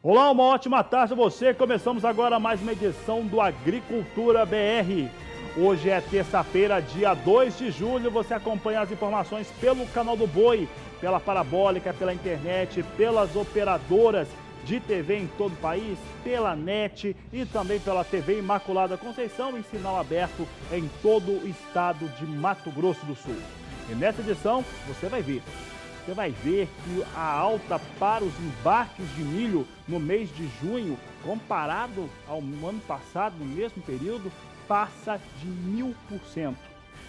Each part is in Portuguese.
Olá, uma ótima tarde a você. Começamos agora mais uma edição do Agricultura BR. Hoje é terça-feira, dia 2 de julho. Você acompanha as informações pelo canal do Boi, pela Parabólica, pela internet, pelas operadoras de TV em todo o país, pela NET e também pela TV Imaculada Conceição, em sinal aberto em todo o estado de Mato Grosso do Sul. E nessa edição você vai ver que a alta para os embarques de milho no mês de junho, comparado ao ano passado, no mesmo período, passa de 1000%.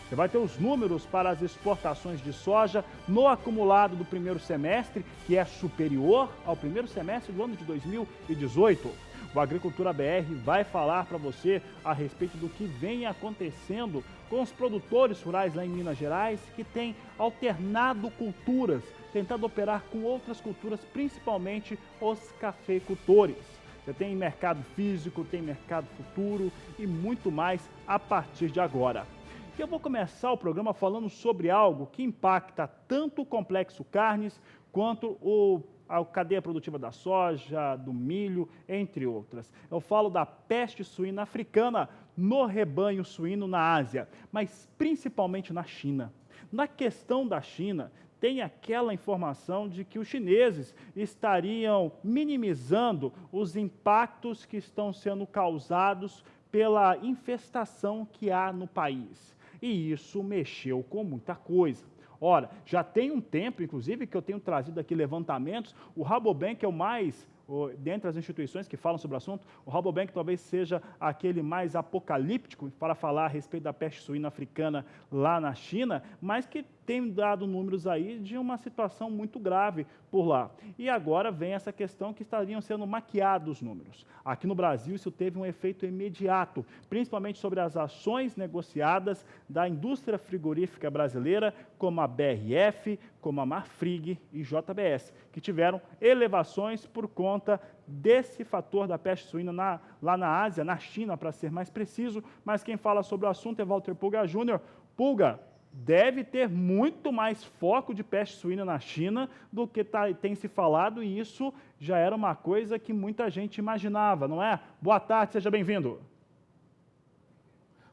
Você vai ter os números para as exportações de soja no acumulado do primeiro semestre, que é superior ao primeiro semestre do ano de 2018. O Agricultura BR vai falar para você a respeito do que vem acontecendo com os produtores rurais lá em Minas Gerais, que têm alternado culturas, tentando operar com outras culturas, principalmente os cafeicultores. Você tem mercado físico, tem mercado futuro e muito mais a partir de agora. E eu vou começar o programa falando sobre algo que impacta tanto o complexo carnes quanto a cadeia produtiva da soja, do milho, entre outras. Eu falo da peste suína africana no rebanho suíno na Ásia, mas principalmente na China. Na questão da China, tem aquela informação de que os chineses estariam minimizando os impactos que estão sendo causados pela infestação que há no país. E isso mexeu com muita coisa. Ora, já tem um tempo, inclusive, que eu tenho trazido aqui levantamentos. O Rabobank é o mais, dentre as instituições que falam sobre o assunto, o Rabobank talvez seja aquele mais apocalíptico para falar a respeito da peste suína africana lá na China, mas que tem dado números aí de uma situação muito grave por lá. E agora vem essa questão que estariam sendo maquiados os números. Aqui no Brasil isso teve um efeito imediato, principalmente sobre as ações negociadas da indústria frigorífica brasileira, como a BRF, como a Marfrig e JBS, que tiveram elevações por conta desse fator da peste suína lá na Ásia, na China, para ser mais preciso. Mas quem fala sobre o assunto é Walter Pulga Júnior. Pulga, deve ter muito mais foco de peste suína na China do que tem se falado, e isso já era uma coisa que muita gente imaginava, não é? Boa tarde, seja bem-vindo.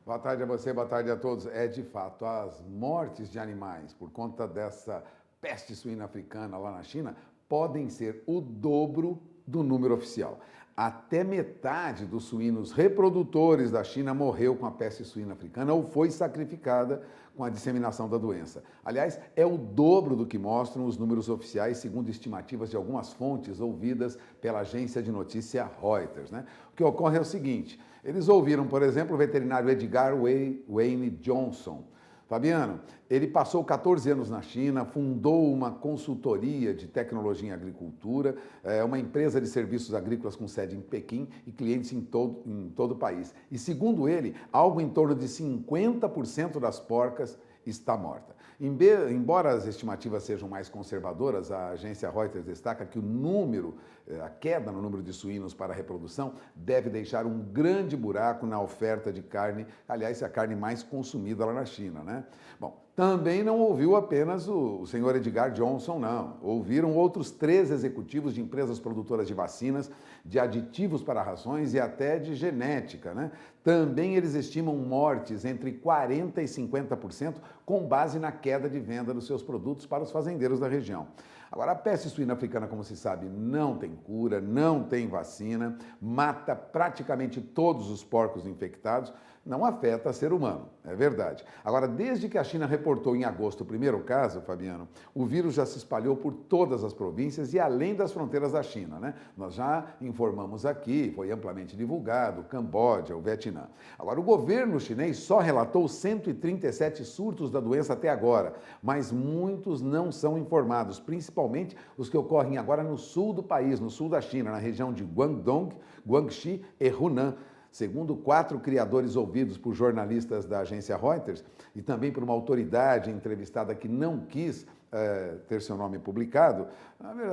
Boa tarde a você, boa tarde a todos. É, de fato, as mortes de animais por conta dessa peste suína africana lá na China podem ser o dobro do número oficial. Até metade dos suínos reprodutores da China morreu com a peste suína africana ou foi sacrificada com a disseminação da doença. Aliás, é o dobro do que mostram os números oficiais, segundo estimativas de algumas fontes ouvidas pela agência de notícia Reuters, né? O que ocorre é o seguinte: eles ouviram, por exemplo, o veterinário Edgar Wayne Johnson. Fabiano, ele passou 14 anos na China, fundou uma consultoria de tecnologia em agricultura, uma empresa de serviços agrícolas com sede em Pequim e clientes em todo o país. E segundo ele, algo em torno de 50% das porcas está morta. Embora as estimativas sejam mais conservadoras, a agência Reuters destaca que a queda no número de suínos para a reprodução deve deixar um grande buraco na oferta de carne, aliás, é a carne mais consumida lá na China, né? Bom, também não ouviu apenas o senhor Edgar Johnson, não. Ouviram outros 3 executivos de empresas produtoras de vacinas, de aditivos para rações e até de genética, né? Também eles estimam mortes entre 40% e 50% com base na queda de venda dos seus produtos para os fazendeiros da região. Agora, a peste suína africana, como se sabe, não tem cura, não tem vacina, mata praticamente todos os porcos infectados, não afeta ser humano, é verdade. Agora, desde que a China reportou em agosto o primeiro caso, Fabiano, o vírus já se espalhou por todas as províncias e além das fronteiras da China, né? Nós já informamos aqui, foi amplamente divulgado, o Camboja, o Vietnã. Agora, o governo chinês só relatou 137 surtos da doença até agora, mas muitos não são informados, principalmente os que ocorrem agora no sul do país, no sul da China, na região de Guangdong, Guangxi e Hunan. Segundo 4 criadores ouvidos por jornalistas da agência Reuters e também por uma autoridade entrevistada que não quis ter seu nome publicado,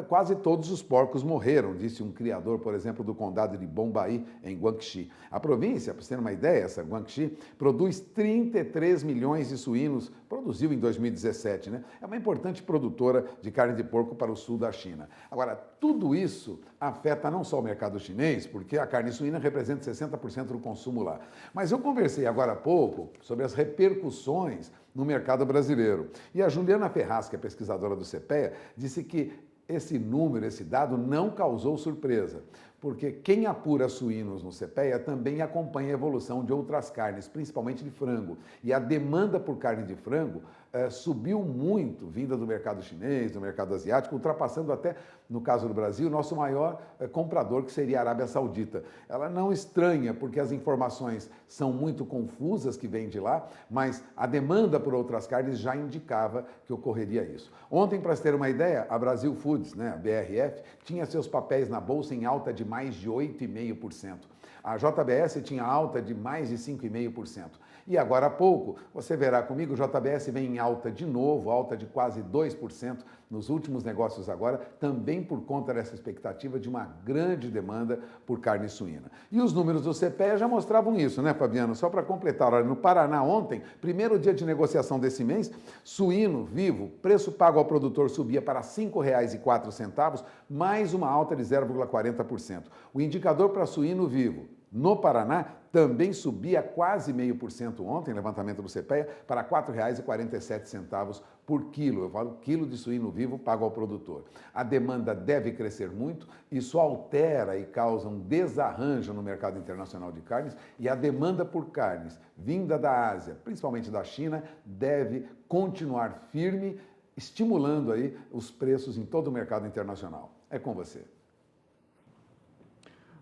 quase todos os porcos morreram, disse um criador, por exemplo, do condado de Bombaí, em Guangxi. A província, para você ter uma ideia, essa Guangxi, produz 33 milhões de suínos, produziu em 2017, né? É uma importante produtora de carne de porco para o sul da China. Agora, tudo isso afeta não só o mercado chinês, porque a carne suína representa 60% do consumo lá. Mas eu conversei agora há pouco sobre as repercussões no mercado brasileiro. E a Juliana Ferraz, que é pesquisadora do CPEA, disse que esse número, esse dado, não causou surpresa, porque quem apura suínos no CPEA também acompanha a evolução de outras carnes, principalmente de frango. E a demanda por carne de frango subiu muito, vinda do mercado chinês, do mercado asiático, ultrapassando até, no caso do Brasil, o nosso maior comprador, que seria a Arábia Saudita. Ela não estranha, porque as informações são muito confusas que vêm de lá, mas a demanda por outras carnes já indicava que ocorreria isso. Ontem, para se ter uma ideia, a Brasil Foods, né, a BRF, tinha seus papéis na bolsa em alta de mais de 8,5%. A JBS tinha alta de mais de 5,5%. E agora há pouco, você verá comigo, o JBS vem em alta de novo, alta de quase 2% nos últimos negócios agora, também por conta dessa expectativa de uma grande demanda por carne suína. E os números do CPEA já mostravam isso, né, Fabiano? Só para completar, olha, no Paraná ontem, primeiro dia de negociação desse mês, suíno vivo, preço pago ao produtor subia para R$ 5,04, mais uma alta de 0,40%. O indicador para suíno vivo no Paraná também subia quase 0,5% ontem, levantamento do CPEA, para R$ 4,47 por quilo. Eu falo quilo de suíno vivo pago ao produtor. A demanda deve crescer muito, isso altera e causa um desarranjo no mercado internacional de carnes, e a demanda por carnes vinda da Ásia, principalmente da China, deve continuar firme, estimulando aí os preços em todo o mercado internacional. É com você.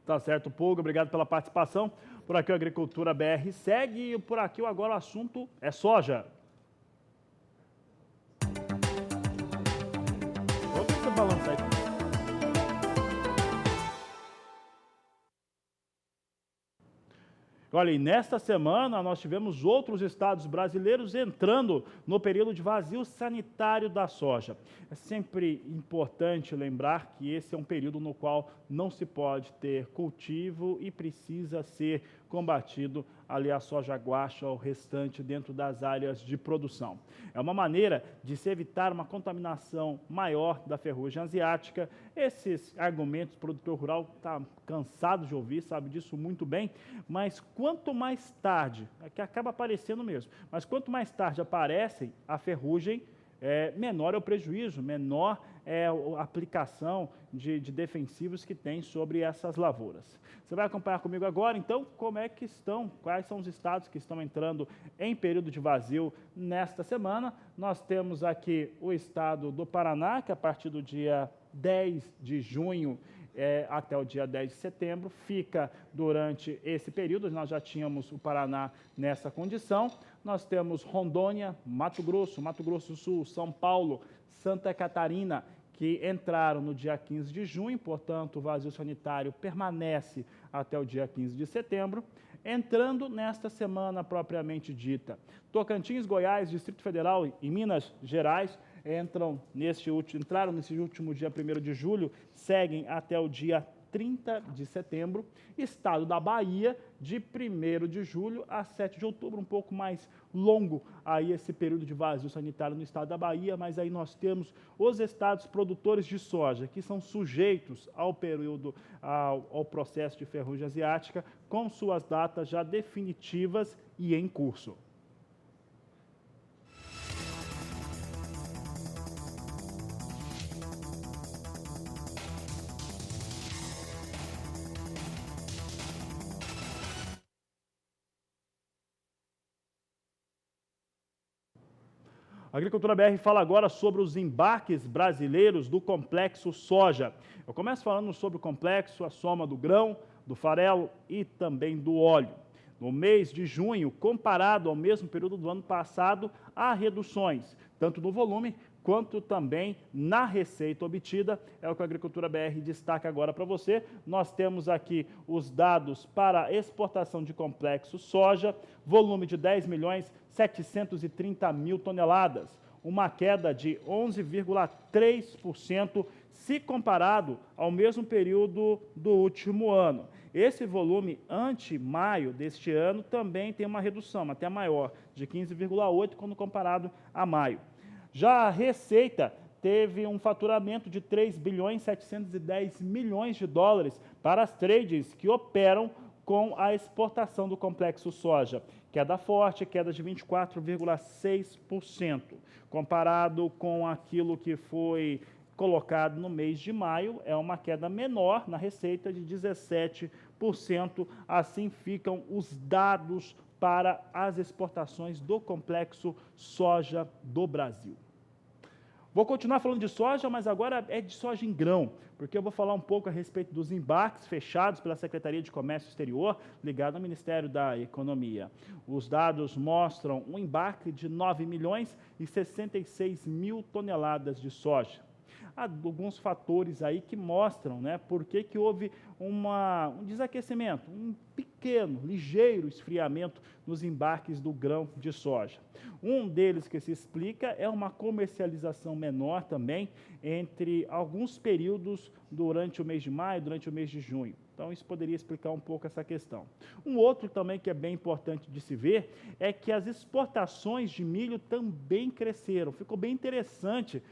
Tá certo, Pulga, obrigado pela participação. Por aqui o Agricultura BR segue e por aqui agora o assunto é soja. Vou ver você balançar aí. Olha, e nesta semana nós tivemos outros estados brasileiros entrando no período de vazio sanitário da soja. É sempre importante lembrar que esse é um período no qual não se pode ter cultivo e precisa ser combatido ali a soja guaxa ou o restante dentro das áreas de produção. É uma maneira de se evitar uma contaminação maior da ferrugem asiática. Esses argumentos o produtor rural está cansado de ouvir, sabe disso muito bem, mas quanto mais tarde, é que acaba aparecendo mesmo, mas quanto mais tarde aparecem a ferrugem, menor é o prejuízo, menor é a aplicação de defensivos que tem sobre essas lavouras. Você vai acompanhar comigo agora, então, como é que estão, quais são os estados que estão entrando em período de vazio nesta semana. Nós temos aqui o estado do Paraná, que a partir do dia 10 de junho até o dia 10 de setembro, fica durante esse período. Nós já tínhamos o Paraná nessa condição. Nós temos Rondônia, Mato Grosso do Sul, São Paulo, Santa Catarina, que entraram no dia 15 de junho, portanto, o vazio sanitário permanece até o dia 15 de setembro. Entrando nesta semana propriamente dita, Tocantins, Goiás, Distrito Federal e Minas Gerais entraram nesse último dia 1º de julho, seguem até o dia 30 de setembro, estado da Bahia, de 1º de julho a 7 de outubro, um pouco mais longo aí esse período de vazio sanitário no estado da Bahia, mas aí nós temos os estados produtores de soja, que são sujeitos ao processo de ferrugem asiática, com suas datas já definitivas e em curso. A Agricultura BR fala agora sobre os embarques brasileiros do complexo soja. Eu começo falando sobre o complexo, a soma do grão, do farelo e também do óleo. No mês de junho, comparado ao mesmo período do ano passado, há reduções, tanto no volume quanto também na receita obtida. É o que a Agricultura BR destaca agora para você. Nós temos aqui os dados para exportação de complexo soja, volume de 10.730.000 toneladas, uma queda de 11,3% se comparado ao mesmo período do último ano. Esse volume ante maio deste ano também tem uma redução, até maior, de 15,8% quando comparado a maio. Já a receita teve um faturamento de 3 bilhões 710 milhões de dólares para as trades que operam com a exportação do complexo soja. Queda forte, queda de 24,6%. Comparado com aquilo que foi colocado no mês de maio, é uma queda menor na receita de 17%. Assim ficam os dados para as exportações do complexo soja do Brasil. Vou continuar falando de soja, mas agora é de soja em grão, porque eu vou falar um pouco a respeito dos embarques fechados pela Secretaria de Comércio Exterior, ligado ao Ministério da Economia. Os dados mostram um embarque de 9 milhões e 66 mil toneladas de soja. Há alguns fatores aí que mostram, né, por que houve um desaquecimento, um pequeno, ligeiro esfriamento nos embarques do grão de soja. Um deles que se explica é uma comercialização menor também entre alguns períodos durante o mês de maio, durante o mês de junho. Então, isso poderia explicar um pouco essa questão. Um outro também que é bem importante de se ver é que as exportações de milho também cresceram. Ficou bem interessante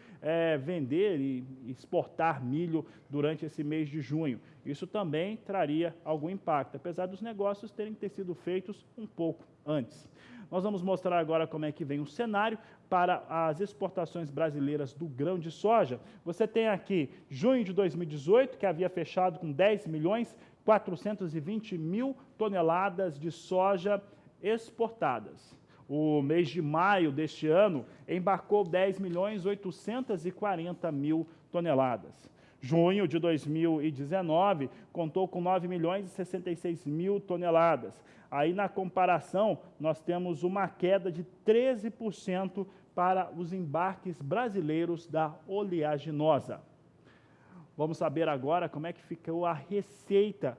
vender e exportar milho durante esse mês de junho. Isso também traria algum impacto, apesar dos negócios terem sido feitos um pouco antes. Nós vamos mostrar agora como é que vem o cenário para as exportações brasileiras do grão de soja. Você tem aqui junho de 2018, que havia fechado com 10 milhões 420 mil toneladas de soja exportadas. O mês de maio deste ano embarcou 10 milhões 840 mil toneladas. Junho de 2019 contou com 9 milhões e 66 mil toneladas. Aí, na comparação, nós temos uma queda de 13% para os embarques brasileiros da oleaginosa. Vamos saber agora como é que ficou a receita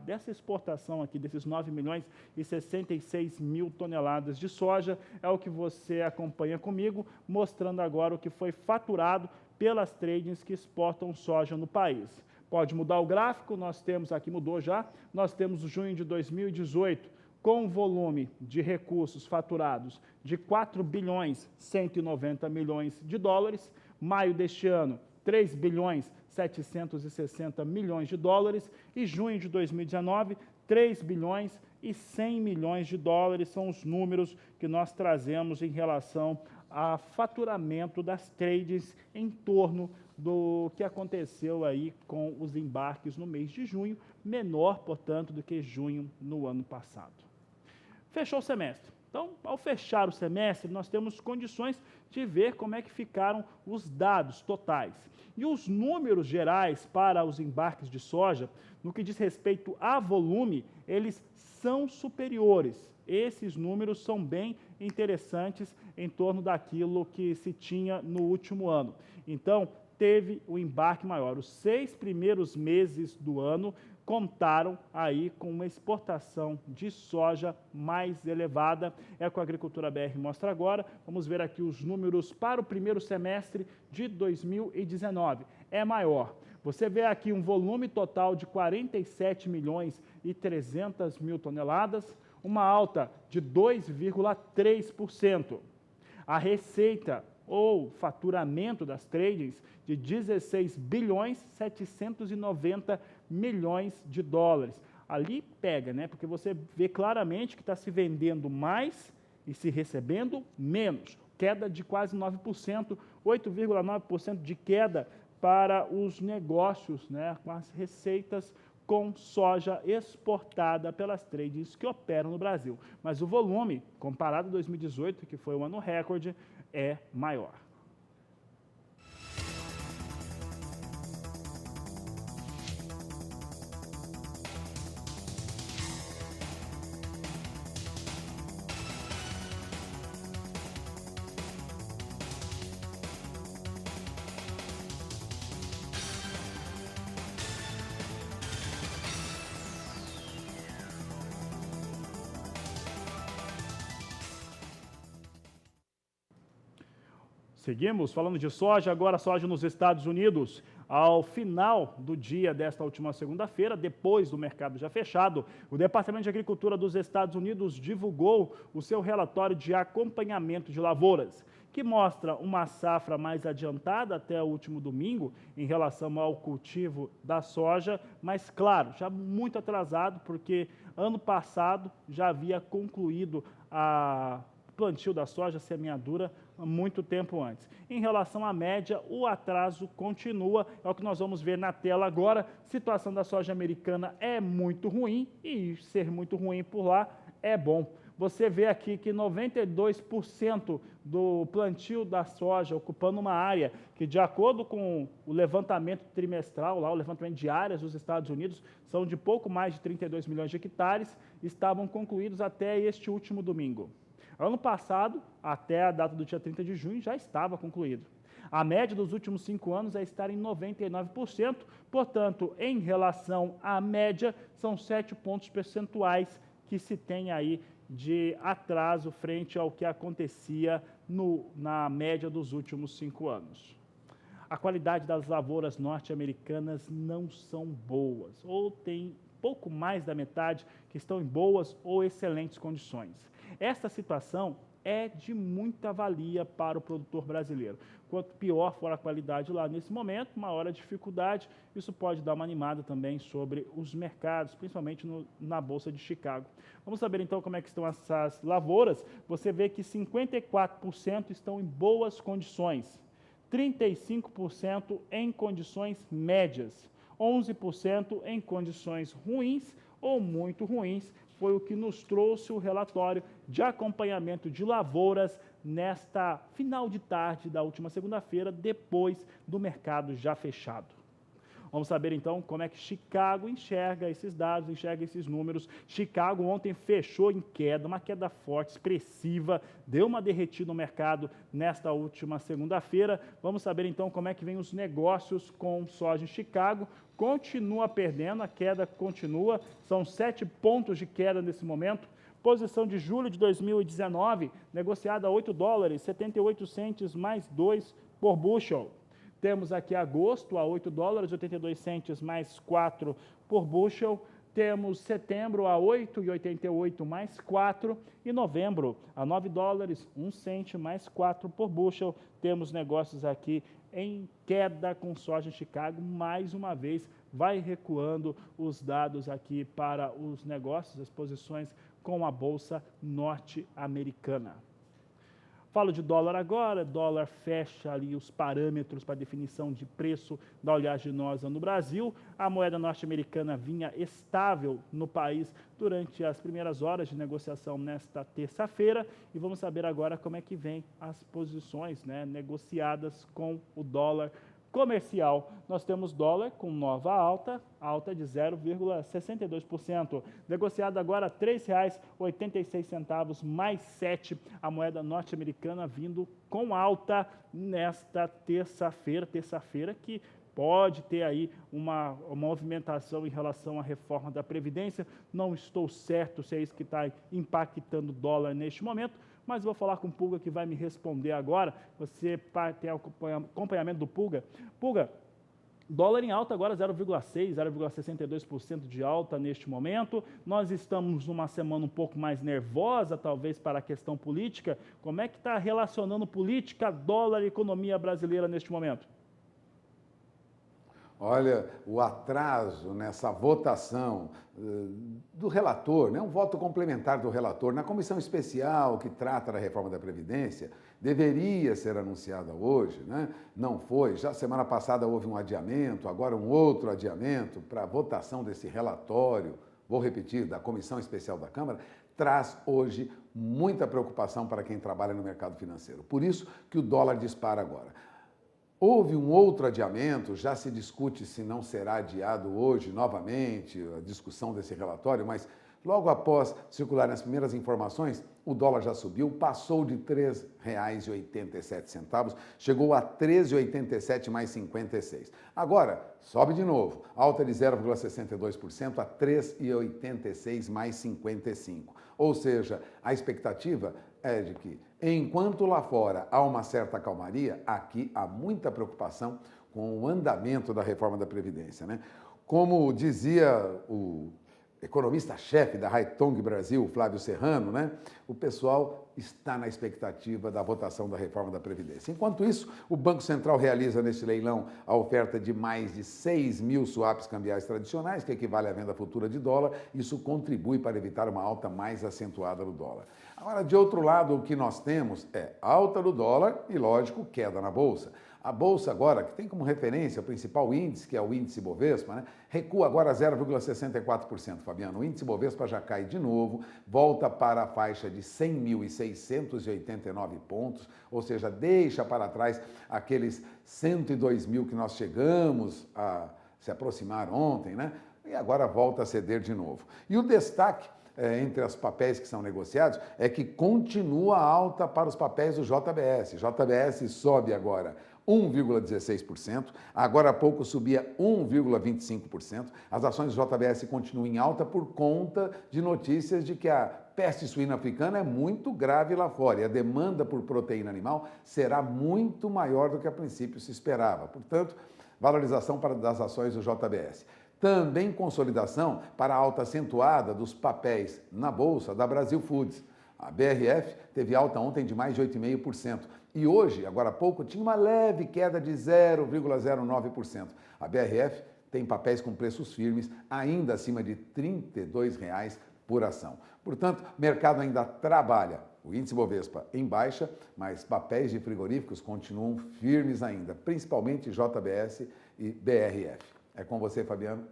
dessa exportação aqui, desses 9 milhões e 66 mil toneladas de soja. É o que você acompanha comigo, mostrando agora o que foi faturado pelas tradings que exportam soja no país. Pode mudar o gráfico, nós temos aqui, mudou já, nós temos o junho de 2018, com volume de recursos faturados de 4 bilhões 190 milhões de dólares, maio deste ano, 3 bilhões 760 milhões de dólares e junho de 2019, 3 bilhões e 100 milhões de dólares são os números que nós trazemos em relação a faturamento das trades em torno do que aconteceu aí com os embarques no mês de junho, menor, portanto, do que junho no ano passado. Fechou o semestre. Então, ao fechar o semestre, nós temos condições de ver como é que ficaram os dados totais. E os números gerais para os embarques de soja, no que diz respeito a volume, eles são superiores. Esses números são bem interessantes em torno daquilo que se tinha no último ano. Então, teve o embarque maior. Os 6 primeiros meses do ano contaram aí com uma exportação de soja mais elevada. É o que a Agricultura BR mostra agora. Vamos ver aqui os números para o primeiro semestre de 2019. É maior. Você vê aqui um volume total de 47 milhões e 300 mil toneladas, uma alta de 2,3%. A receita ou faturamento das tradings de 16 bilhões 790 milhões de dólares. Ali pega, né? Porque você vê claramente que está se vendendo mais e se recebendo menos. Queda de quase 9%, 8,9% de queda para os negócios, né? Com as receitas com soja exportada pelas tradings que operam no Brasil. Mas o volume, comparado a 2018, que foi o ano recorde, é maior. Seguimos falando de soja, agora soja nos Estados Unidos. Ao final do dia desta última segunda-feira, depois do mercado já fechado, o Departamento de Agricultura dos Estados Unidos divulgou o seu relatório de acompanhamento de lavouras, que mostra uma safra mais adiantada até o último domingo em relação ao cultivo da soja, mas claro, já muito atrasado, porque ano passado já havia concluído a plantio da soja, semeadura, muito tempo antes. Em relação à média, o atraso continua, é o que nós vamos ver na tela agora. A situação da soja americana é muito ruim e ser muito ruim por lá é bom. Você vê aqui que 92% do plantio da soja ocupando uma área que, de acordo com o levantamento trimestral, lá, o levantamento de áreas dos Estados Unidos, são de pouco mais de 32 milhões de hectares, estavam concluídos até este último domingo. Ano passado, até a data do dia 30 de junho, já estava concluído. A média dos últimos 5 anos é estar em 99%, portanto, em relação à média, são 7 pontos percentuais que se tem aí de atraso frente ao que acontecia na média dos últimos 5 anos. A qualidade das lavouras norte-americanas não são boas, ou tem pouco mais da metade que estão em boas ou excelentes condições. Esta situação é de muita valia para o produtor brasileiro. Quanto pior for a qualidade lá nesse momento, maior a dificuldade, isso pode dar uma animada também sobre os mercados, principalmente na Bolsa de Chicago. Vamos saber então como é que estão essas lavouras. Você vê que 54% estão em boas condições, 35% em condições médias, 11% em condições ruins ou muito ruins. Foi o que nos trouxe o relatório de acompanhamento de lavouras nesta final de tarde da última segunda-feira, depois do mercado já fechado. Vamos saber então como é que Chicago enxerga esses dados, enxerga esses números. Chicago ontem fechou em queda, uma queda forte, expressiva, deu uma derretida no mercado nesta última segunda-feira. Vamos saber então como é que vem os negócios com soja em Chicago. Continua perdendo, a queda continua, são 7 pontos de queda nesse momento. Posição de julho de 2019, negociada a $8, 78 centes mais 2 por bushel. Temos aqui agosto a $8, 82 centes mais 4 por bushel. Temos setembro a 8,88 mais 4 e novembro a $9, 1 cente mais 4 por bushel. Temos negócios aqui em queda com soja em Chicago, mais uma vez vai recuando os dados aqui para os negócios, as posições com a Bolsa norte-americana. Falo de dólar agora, dólar fecha ali os parâmetros para definição de preço da oleaginosa no Brasil. A moeda norte-americana vinha estável no país durante as primeiras horas de negociação nesta terça-feira e vamos saber agora como é que vem as posições, né, negociadas com o dólar comercial. Nós temos dólar com nova alta de 0,62%, negociado agora R$ 3,86 mais 7, a moeda norte-americana vindo com alta nesta terça-feira que pode ter aí uma movimentação em relação à reforma da Previdência. Não estou certo se é isso que está impactando o dólar neste momento, mas vou falar com o Pulga que vai me responder agora. Você tem acompanhamento do Pulga. Pulga, dólar em alta agora 0,6%, 0,62% de alta neste momento. Nós estamos numa semana um pouco mais nervosa, talvez, para a questão política. Como é que está relacionando política, dólar e economia brasileira neste momento? Olha, o atraso nessa votação do relator, né, um voto complementar do relator na comissão especial que trata da reforma da Previdência, deveria ser anunciada hoje, né? Não foi. Já semana passada houve um adiamento, agora um outro adiamento para a votação desse relatório, vou repetir, da comissão especial da Câmara, traz hoje muita preocupação para quem trabalha no mercado financeiro. Por isso que o dólar dispara agora. Houve um outro adiamento, já se discute se não será adiado hoje novamente a discussão desse relatório, mas logo após circularem as primeiras informações, o dólar já subiu, passou de R$ 3,87, chegou a R$ 13,87 mais 56. Agora, sobe de novo, alta de 0,62% a R$ 3,86 mais 55. Ou seja, a expectativa é de que, enquanto lá fora há uma certa calmaria, aqui há muita preocupação com o andamento da reforma da Previdência, né? Como dizia o economista-chefe da Haitong Brasil, Flávio Serrano, né? O pessoal está na expectativa da votação da reforma da Previdência. Enquanto isso, o Banco Central realiza neste leilão a oferta de mais de 6 mil swaps cambiais tradicionais, que equivale à venda futura de dólar. Isso contribui para evitar uma alta mais acentuada do dólar. Agora, de outro lado, o que nós temos é alta do dólar e, lógico, queda na Bolsa. A Bolsa agora, que tem como referência o principal índice, que é o índice Bovespa, né, recua agora 0,64%, Fabiano. O índice Bovespa já cai de novo, volta para a faixa de 100.689 pontos, ou seja, deixa para trás aqueles 102 mil que nós chegamos a se aproximar ontem, né? E agora volta a ceder de novo. E o destaque entre os papéis que são negociados é que continua alta para os papéis do JBS. JBS sobe agora 1,16%, agora há pouco subia 1,25%. As ações do JBS continuam em alta por conta de notícias de que a peste suína africana é muito grave lá fora e a demanda por proteína animal será muito maior do que a princípio se esperava. Portanto, valorização das ações do JBS. Também consolidação para a alta acentuada dos papéis na Bolsa da Brasil Foods. A BRF teve alta ontem de mais de 8,5%. E hoje, agora há pouco, tinha uma leve queda de 0,09%. A BRF tem papéis com preços firmes, ainda acima de R$ 32,00 por ação. Portanto, o mercado ainda trabalha. O índice Bovespa em baixa, mas papéis de frigoríficos continuam firmes ainda, principalmente JBS e BRF. É com você, Fabiano.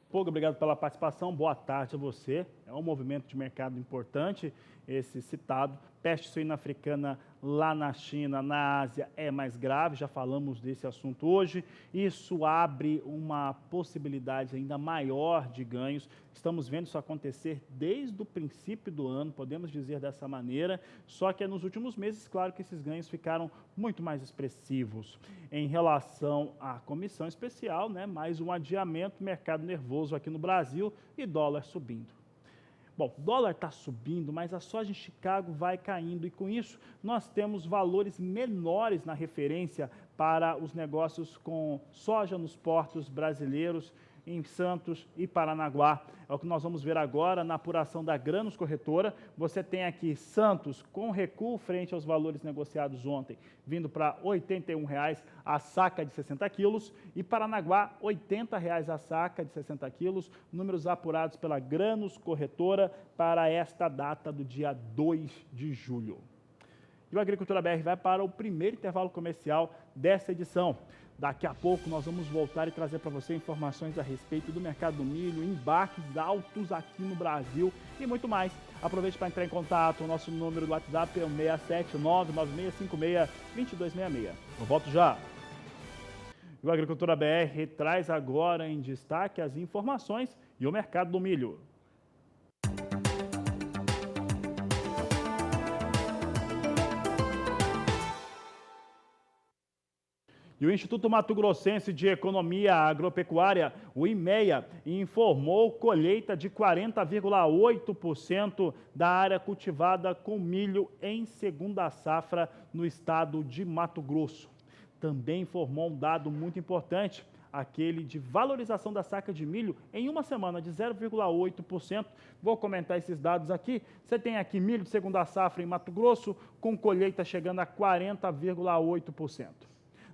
Pouco obrigado pela participação, boa tarde a você. É um movimento de mercado importante, esse citado. Peste suína africana lá na China, na Ásia, é mais grave, já falamos desse assunto hoje. Isso abre uma possibilidade ainda maior de ganhos. Estamos vendo isso acontecer desde o princípio do ano, podemos dizer dessa maneira, só que nos últimos meses, claro que esses ganhos ficaram muito mais expressivos. Em relação à comissão especial, né, mais um adiamento, mercado nervoso aqui no Brasil e dólar subindo. Bom, o dólar está subindo, mas a soja em Chicago vai caindo e com isso nós temos valores menores na referência para os negócios com soja nos portos brasileiros, em Santos e Paranaguá. É o que nós vamos ver agora na apuração da Grãos Corretora. Você tem aqui Santos com recuo frente aos valores negociados ontem, vindo para R$ 81,00 a saca de 60 quilos e Paranaguá R$ 80,00 a saca de 60 quilos, números apurados pela Grãos Corretora para esta data do dia 2 de julho. E o Agricultura BR vai para o primeiro intervalo comercial dessa edição. Daqui a pouco nós vamos voltar e trazer para você informações a respeito do mercado do milho, embarques altos aqui no Brasil e muito mais. Aproveite para entrar em contato, o nosso número do WhatsApp é o 67996562266. Eu volto já. E o Agricultura BR traz agora em destaque as informações e o mercado do milho. E o Instituto Mato Grossense de Economia Agropecuária, o IMEA, informou colheita de 40,8% da área cultivada com milho em segunda safra no estado de Mato Grosso. Também informou um dado muito importante, aquele de valorização da saca de milho em uma semana de 0,8%. Vou comentar esses dados aqui. Você tem aqui milho de segunda safra em Mato Grosso, com colheita chegando a 40,8%.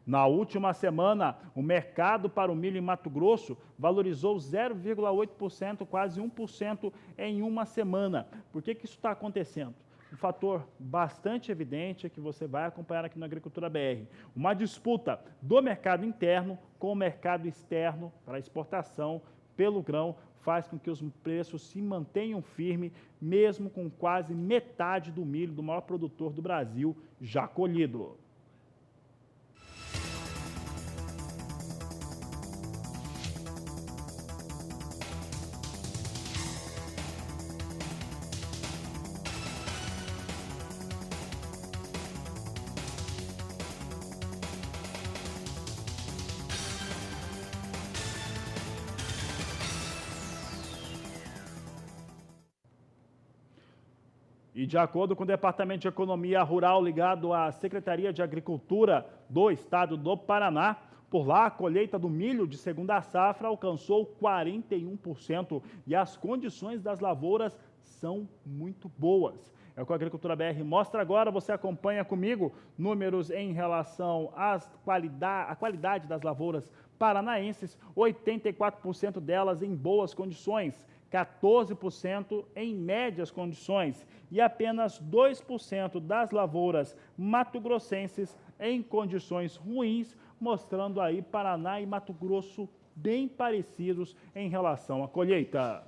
Na última semana, o mercado para o milho em Mato Grosso valorizou 0,8%, quase 1% em uma semana. Por que isso está acontecendo? Um fator bastante evidente que você vai acompanhar aqui na Agricultura BR. Uma disputa do mercado interno com o mercado externo para exportação pelo grão faz com que os preços se mantenham firmes, mesmo com quase metade do milho do maior produtor do Brasil já colhido. E de acordo com o Departamento de Economia Rural ligado à Secretaria de Agricultura do Estado do Paraná, por lá, a colheita do milho de segunda safra alcançou 41% e as condições das lavouras são muito boas. É o que a Agricultura BR mostra agora, você acompanha comigo números em relação à qualidade das lavouras paranaenses, 84% delas em boas condições, 14% em médias condições e apenas 2% das lavouras mato-grossenses em condições ruins, mostrando aí Paraná e Mato Grosso bem parecidos em relação à colheita.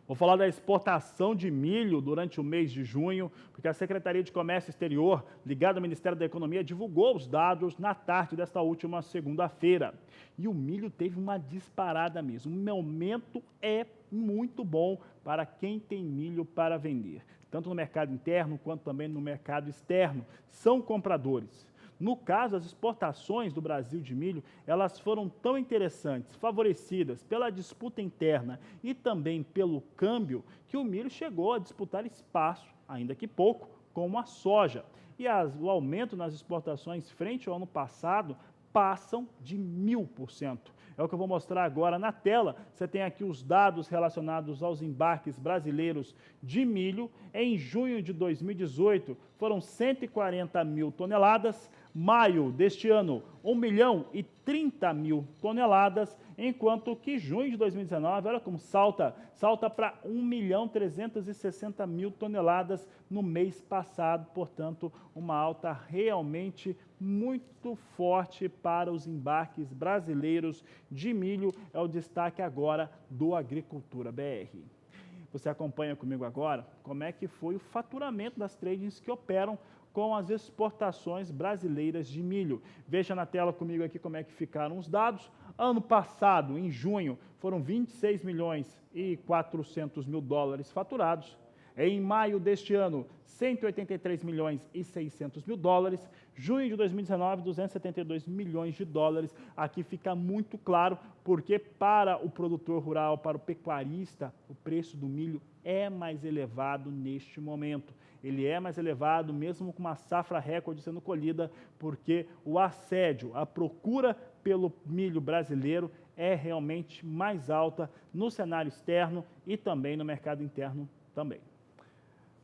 Vou falar da exportação de milho durante o mês de junho, porque a Secretaria de Comércio Exterior, ligada ao Ministério da Economia, divulgou os dados na tarde desta última segunda-feira. E o milho teve uma disparada mesmo. O momento é muito bom para quem tem milho para vender, tanto no mercado interno quanto também no mercado externo. São compradores. No caso, as exportações do Brasil de milho, elas foram tão interessantes, favorecidas pela disputa interna e também pelo câmbio, que o milho chegou a disputar espaço, ainda que pouco, com a soja. E o aumento nas exportações frente ao ano passado passam de 1000%. É o que eu vou mostrar agora na tela. Você tem aqui os dados relacionados aos embarques brasileiros de milho. Em junho de 2018, foram 140 mil toneladas. Maio deste ano, 1.030.000 toneladas, enquanto que junho de 2019, olha como salta para 1.360.000 toneladas no mês passado, portanto, uma alta realmente muito forte para os embarques brasileiros de milho, é o destaque agora do Agricultura BR. Você acompanha comigo agora como é que foi o faturamento das tradings que operam com as exportações brasileiras de milho. Veja na tela comigo aqui como é que ficaram os dados. Ano passado, em junho, foram 26 milhões e 400 mil dólares faturados. Em maio deste ano, 183 milhões e 600 mil dólares. Junho de 2019, 272 milhões de dólares. Aqui fica muito claro porque para o produtor rural, para o pecuarista, o preço do milho é mais elevado neste momento. Ele é mais elevado mesmo com uma safra recorde sendo colhida, porque o assédio, a procura pelo milho brasileiro é realmente mais alta no cenário externo e também no mercado interno também.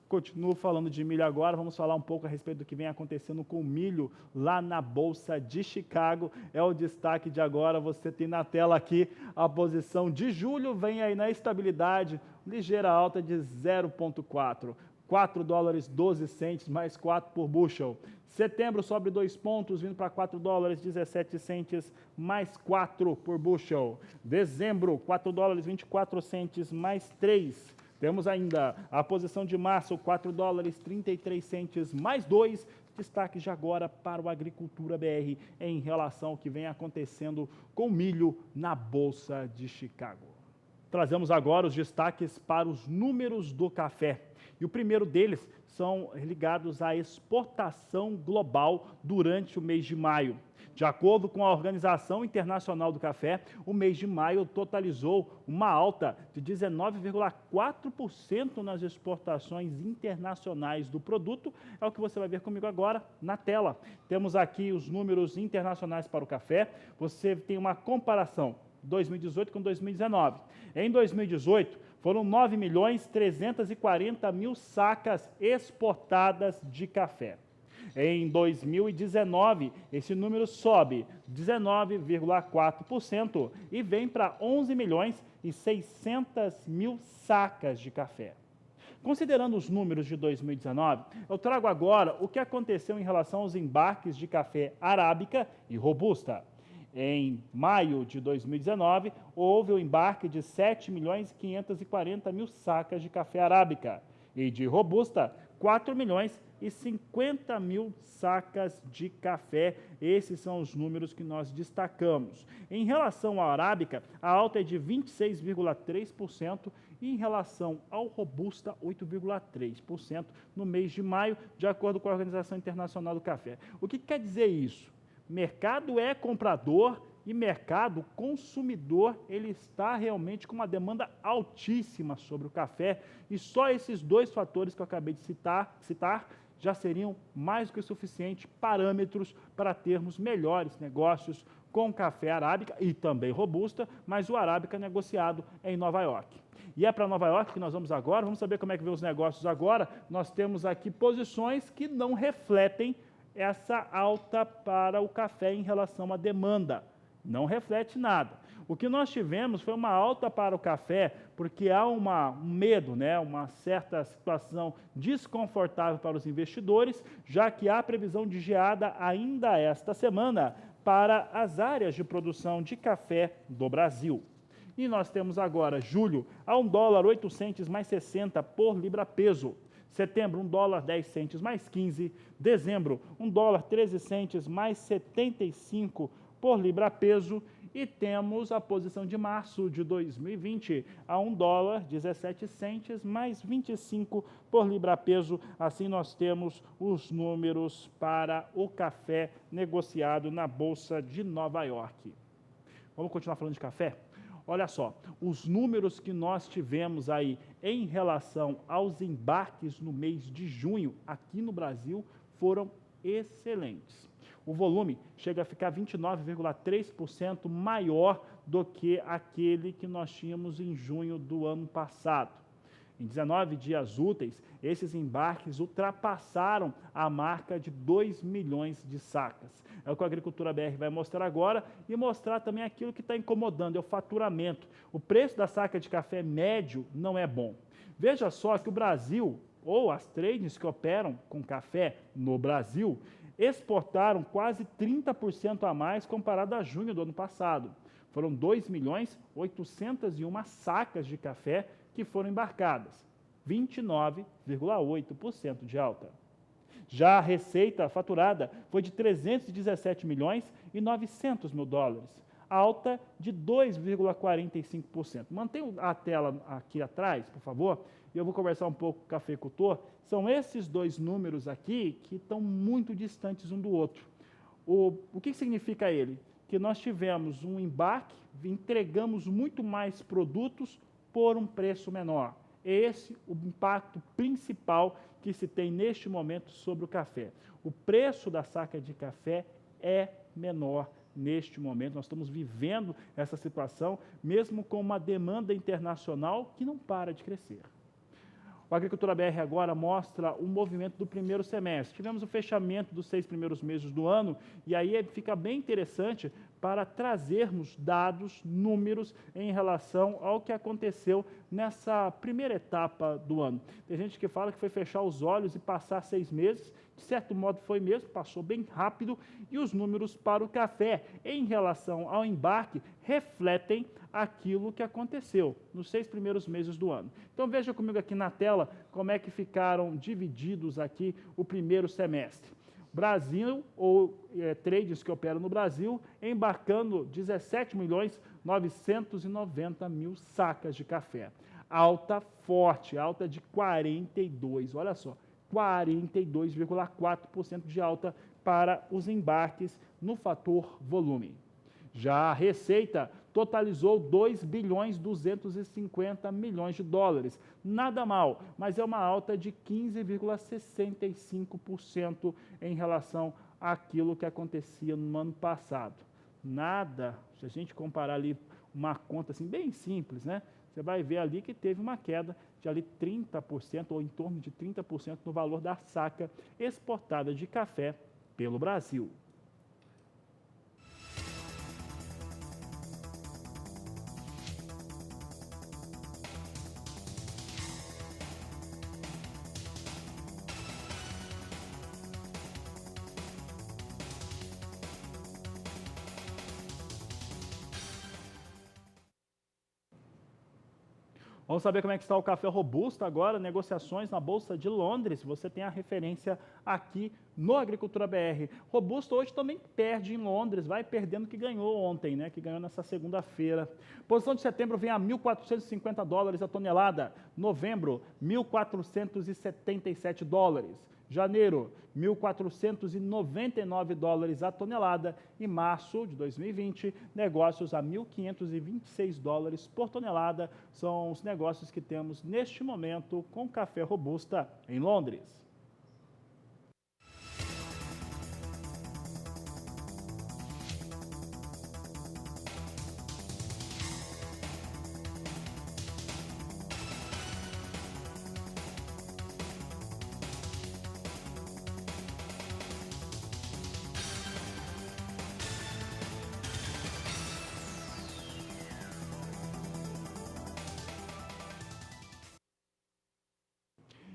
Continuo falando de milho agora, vamos falar um pouco a respeito do que vem acontecendo com o milho lá na Bolsa de Chicago. É o destaque de agora, você tem na tela aqui a posição de julho, vem aí na estabilidade, ligeira alta de 0,4. 4 dólares 12 centes mais 4 por bushel. Setembro sobe 2 pontos, vindo para 4 dólares 17 centes mais 4 por bushel. Dezembro, 4 dólares 24 centes mais 3. Temos ainda a posição de março, 4 dólares 33 centes mais 2. Destaque já agora para o Agricultura BR em relação ao que vem acontecendo com milho na Bolsa de Chicago. Trazemos agora os destaques para os números do café. E o primeiro deles são ligados à exportação global durante o mês de maio. De acordo com a Organização Internacional do Café, o mês de maio totalizou uma alta de 19,4% nas exportações internacionais do produto. É o que você vai ver comigo agora na tela. Temos aqui os números internacionais para o café. Você tem uma comparação 2018 com 2019. Em 2018, foram 9.340.000 sacas exportadas de café. Em 2019, esse número sobe 19,4% e vem para 11.600.000 sacas de café. Considerando os números de 2019, eu trago agora o que aconteceu em relação aos embarques de café arábica e robusta. Em maio de 2019, houve o embarque de 7.540.000 sacas de café arábica e de robusta, 4.000.000 e 50 mil sacas de café. Esses são os números que nós destacamos. Em relação à arábica, a alta é de 26,3% e em relação ao robusta, 8,3% no mês de maio, de acordo com a Organização Internacional do Café. O que quer dizer isso? Mercado é comprador e mercado consumidor, ele está realmente com uma demanda altíssima sobre o café, e só esses dois fatores que eu acabei de citar já seriam mais do que suficientes parâmetros para termos melhores negócios com café arábica e também robusta, mas o arábica negociado em Nova York. E é para Nova York que nós vamos agora, vamos saber como é que vê os negócios agora. Nós temos aqui posições que não refletem essa alta para o café em relação à demanda. Não reflete nada. O que nós tivemos foi uma alta para o café, porque há um medo, né, uma certa situação desconfortável para os investidores, já que há previsão de geada ainda esta semana para as áreas de produção de café do Brasil. E nós temos agora julho a $1,08 mais 60 por libra-peso. Setembro, $1,10 mais 15. Dezembro, $1,13 mais 75 por libra-peso. E temos a posição de março de 2020 a $1,17 mais 25 por libra-peso. Assim nós temos os números para o café negociado na Bolsa de Nova York. Vamos continuar falando de café? Olha só, os números que nós tivemos aí em relação aos embarques no mês de junho aqui no Brasil foram excelentes. O volume chega a ficar 29,3% maior do que aquele que nós tínhamos em junho do ano passado. Em 19 dias úteis, esses embarques ultrapassaram a marca de 2 milhões de sacas. É o que a Agricultura BR vai mostrar agora e mostrar também aquilo que está incomodando, é o faturamento. O preço da saca de café médio não é bom. Veja só que o Brasil, ou as tradings que operam com café no Brasil, exportaram quase 30% a mais comparado a junho do ano passado. Foram 2.801.000 sacas de café que foram embarcadas, 29,8% de alta. Já a receita faturada foi de 317 milhões e 900 mil dólares, alta de 2,45%. Mantenha a tela aqui atrás, por favor, e eu vou conversar um pouco com o cafeicultor. São esses dois números aqui que estão muito distantes um do outro. O que significa ele? Que nós tivemos um embarque, entregamos muito mais produtos por um preço menor. Esse é o impacto principal que se tem neste momento sobre o café. O preço da saca de café é menor neste momento. Nós estamos vivendo essa situação, mesmo com uma demanda internacional que não para de crescer. O Agricultura BR agora mostra o movimento do primeiro semestre. Tivemos o fechamento dos 6 primeiros meses do ano, e aí fica bem interessante para trazermos dados, números em relação ao que aconteceu nessa primeira etapa do ano. Tem gente que fala que foi fechar os olhos e passar 6 meses, de certo modo foi mesmo, passou bem rápido, e os números para o café em relação ao embarque refletem aquilo que aconteceu nos 6 primeiros meses do ano. Então veja comigo aqui na tela como é que ficaram divididos aqui o primeiro semestre. Brasil, ou trades que operam no Brasil, embarcando 17.990.000 sacas de café. Alta forte, alta de 42, olha só, 42,4% de alta para os embarques no fator volume. Já a receita totalizou 2.250 bilhões de dólares. Nada mal, mas é uma alta de 15,65% em relação àquilo que acontecia no ano passado. Nada, se a gente comparar ali uma conta assim bem simples, né? Você vai ver ali que teve uma queda de ali 30% ou em torno de 30% no valor da saca exportada de café pelo Brasil. Vamos saber como é que está o café robusto agora, negociações na Bolsa de Londres. Você tem a referência aqui no Agricultura BR. Robusto hoje também perde em Londres, vai perdendo o que ganhou ontem, né? Que ganhou nessa segunda-feira. Posição de setembro vem a $1.450 a tonelada. Novembro, $1.477. Janeiro, $1.499 a tonelada. E março de 2020, negócios a $1.526 por tonelada. São os negócios que temos neste momento com café robusta em Londres.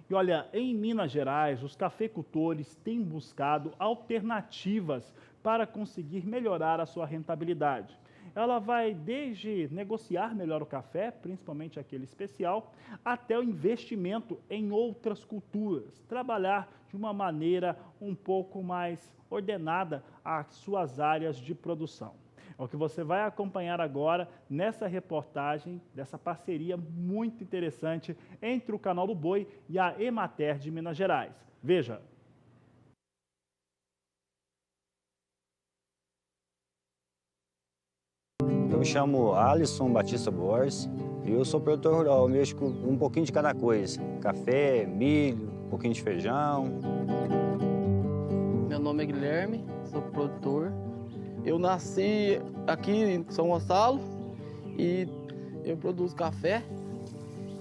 E olha, em Minas Gerais, os cafeicultores têm buscado alternativas para conseguir melhorar a sua rentabilidade. Ela vai desde negociar melhor o café, principalmente aquele especial, até o investimento em outras culturas, trabalhar de uma maneira um pouco mais ordenada as suas áreas de produção. É o que você vai acompanhar agora nessa reportagem dessa parceria muito interessante entre o Canal do Boi e a Emater de Minas Gerais. Veja. Eu me chamo Alisson Batista Borges e eu sou produtor rural. Eu mexo com um pouquinho de cada coisa: café, milho, um pouquinho de feijão. Meu nome é Guilherme, sou produtor. Eu nasci aqui em São Gonçalo e eu produzo café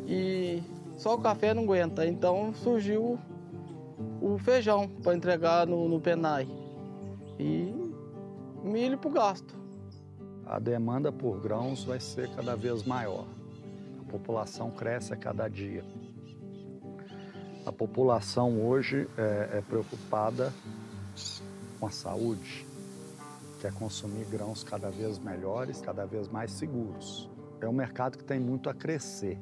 e só o café não aguenta, então surgiu o feijão para entregar no Penai e milho para o gasto. A demanda por grãos vai ser cada vez maior. A população cresce a cada dia. A população hoje é preocupada com a saúde, quer consumir grãos cada vez melhores, cada vez mais seguros. É um mercado que tem muito a crescer.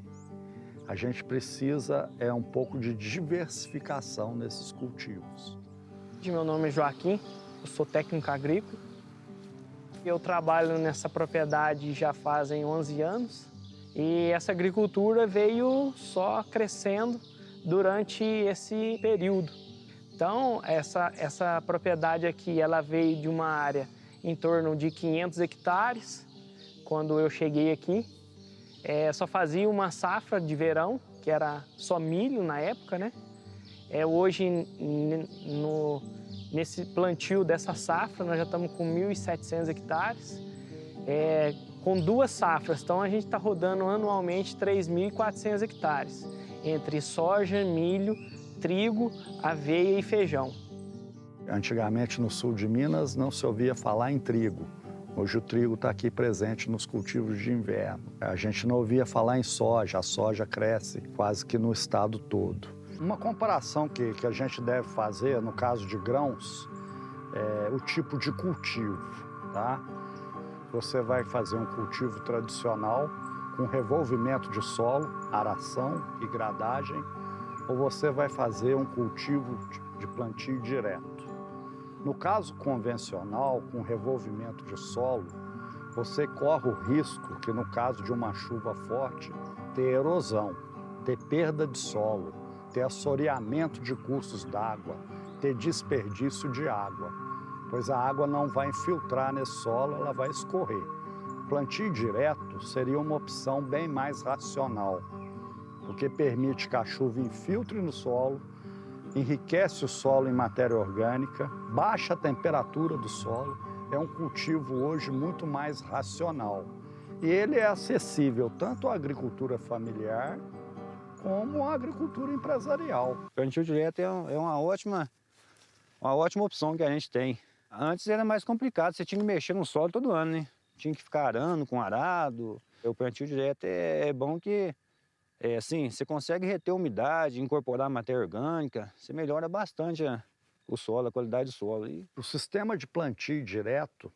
A gente precisa um pouco de diversificação nesses cultivos. Meu nome é Joaquim, eu sou técnico agrícola. Eu trabalho nessa propriedade já fazem 11 anos e essa agricultura veio só crescendo durante esse período. Então, essa propriedade aqui, ela veio de uma área em torno de 500 hectares, quando eu cheguei aqui. Só fazia uma safra de verão, que era só milho na época, né? Hoje, nesse plantio dessa safra, nós já estamos com 1.700 hectares, com 2 safras. Então, a gente está rodando anualmente 3.400 hectares, entre soja, milho, trigo, aveia e feijão. Antigamente, no sul de Minas, não se ouvia falar em trigo. Hoje o trigo está aqui presente nos cultivos de inverno. A gente não ouvia falar em soja, a soja cresce quase que no estado todo. Uma comparação que a gente deve fazer, no caso de grãos, é o tipo de cultivo, tá? Você vai fazer um cultivo tradicional com revolvimento de solo, aração e gradagem, ou você vai fazer um cultivo de plantio direto. No caso convencional, com revolvimento de solo, você corre o risco que, no caso de uma chuva forte, ter erosão, ter perda de solo, ter assoreamento de cursos d'água, ter desperdício de água, pois a água não vai infiltrar nesse solo, ela vai escorrer. Plantio direto seria uma opção bem mais racional, porque permite que a chuva infiltre no solo, enriquece o solo em matéria orgânica, baixa a temperatura do solo, é um cultivo hoje muito mais racional. E ele é acessível tanto à agricultura familiar como à agricultura empresarial. O plantio direto é uma ótima opção que a gente tem. Antes era mais complicado, você tinha que mexer no solo todo ano, né? Tinha que ficar arando com arado. O plantio direto é bom que assim, você consegue reter umidade, incorporar matéria orgânica, você melhora bastante o solo, a qualidade do solo. O sistema de plantio direto,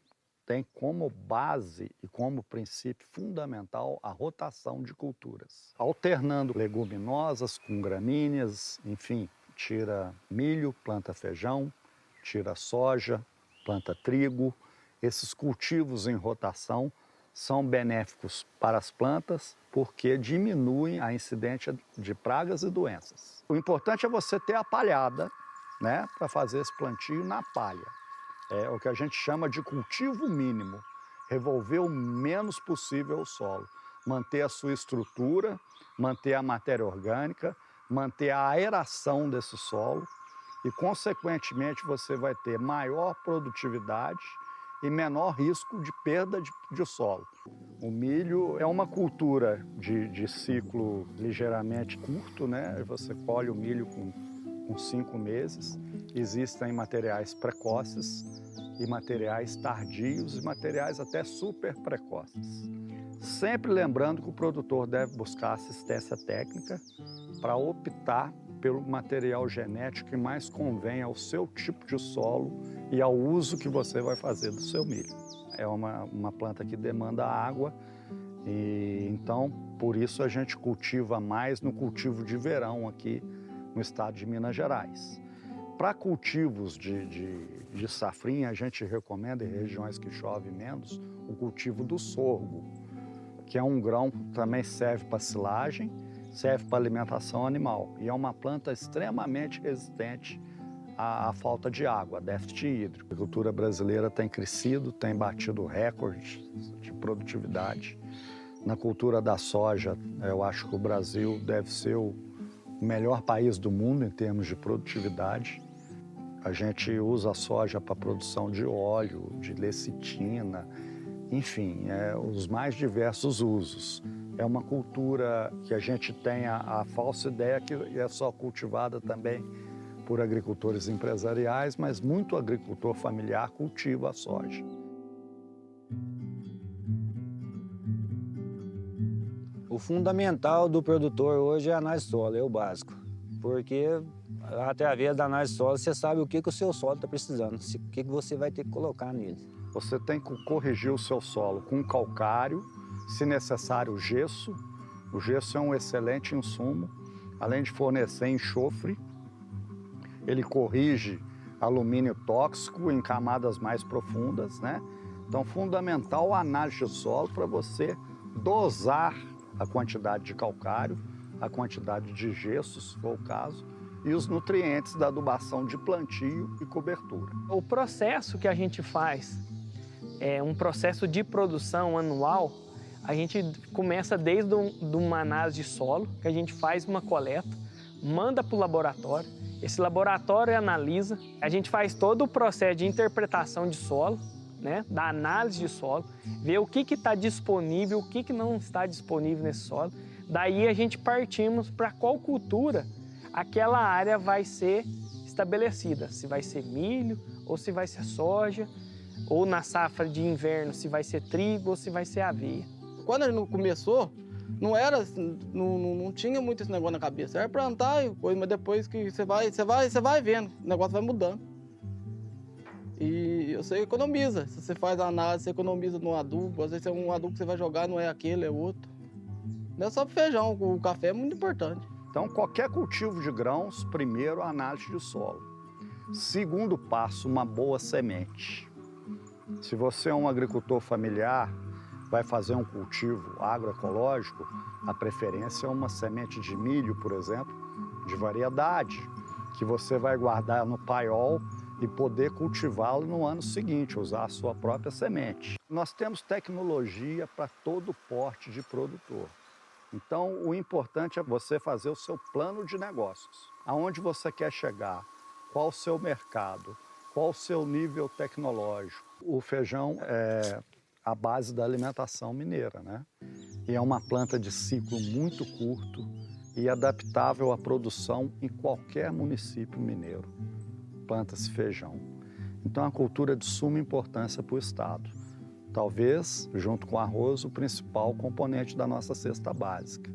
tem como base e como princípio fundamental a rotação de culturas, alternando leguminosas com gramíneas, enfim, tira milho, planta feijão, tira soja, planta trigo. Esses cultivos em rotação são benéficos para as plantas porque diminuem a incidência de pragas e doenças. O importante é você ter a palhada, né, para fazer esse plantio na palha. É o que a gente chama de cultivo mínimo, revolver o menos possível o solo, manter a sua estrutura, manter a matéria orgânica, manter a aeração desse solo e, consequentemente, você vai ter maior produtividade e menor risco de perda de solo. O milho é uma cultura de ciclo ligeiramente curto, né? Você colhe o milho com 5 meses. Existem materiais precoces e materiais tardios e materiais até super precoces. Sempre lembrando que o produtor deve buscar assistência técnica para optar pelo material genético que mais convém ao seu tipo de solo e ao uso que você vai fazer do seu milho. É uma planta que demanda água e então por isso a gente cultiva mais no cultivo de verão aqui no estado de Minas Gerais. Para cultivos de safrinha, a gente recomenda em regiões que chove menos o cultivo do sorgo, que é um grão que também serve para silagem, serve para alimentação animal e é uma planta extremamente resistente à falta de água, déficit hídrico. A agricultura brasileira tem crescido, tem batido recorde de produtividade. Na cultura da soja, eu acho que o Brasil deve ser o melhor país do mundo em termos de produtividade. A gente usa a soja para a produção de óleo, de lecitina, enfim, os mais diversos usos. É uma cultura que a gente tem a falsa ideia que é só cultivada também por agricultores empresariais, mas muito agricultor familiar cultiva a soja. O fundamental do produtor hoje é a análise solo, é o básico. Porque através da análise solo você sabe o que o seu solo está precisando, o que você vai ter que colocar nele. Você tem que corrigir o seu solo com calcário, se necessário gesso. O gesso é um excelente insumo, além de fornecer enxofre, ele corrige alumínio tóxico em camadas mais profundas, né? Então, fundamental a análise de solo para você dosar a quantidade de calcário, a quantidade de gesso, se for o caso, e os nutrientes da adubação de plantio e cobertura. O processo que a gente faz é um processo de produção anual. A gente começa desde uma análise de solo, que a gente faz uma coleta, manda para o laboratório, esse laboratório analisa, a gente faz todo o processo de interpretação de solo, né, da análise de solo, vê o que está disponível, o que não está disponível nesse solo. Daí a gente partimos para qual cultura aquela área vai ser estabelecida, se vai ser milho ou se vai ser soja, ou na safra de inverno se vai ser trigo ou se vai ser aveia. Quando a gente começou, não tinha muito esse negócio na cabeça. Era plantar e coisa, mas depois que você vai vendo, o negócio vai mudando. E você economiza. Se você faz a análise, você economiza no adubo. Às vezes um adubo que você vai jogar não é aquele, é outro. Não é só pro feijão, o café é muito importante. Então, qualquer cultivo de grãos, primeiro a análise de solo. Segundo passo, uma boa semente. Se você é um agricultor familiar, vai fazer um cultivo agroecológico, a preferência é uma semente de milho, por exemplo, de variedade, que você vai guardar no paiol e poder cultivá-lo no ano seguinte, usar a sua própria semente. Nós temos tecnologia para todo porte de produtor. Então, o importante é você fazer o seu plano de negócios. Aonde você quer chegar, qual o seu mercado, qual o seu nível tecnológico. O feijão é a base da alimentação mineira, né? E é uma planta de ciclo muito curto e adaptável à produção em qualquer município mineiro. Planta-se feijão. Então, é uma cultura de suma importância para o estado. Talvez, junto com o arroz, o principal componente da nossa cesta básica.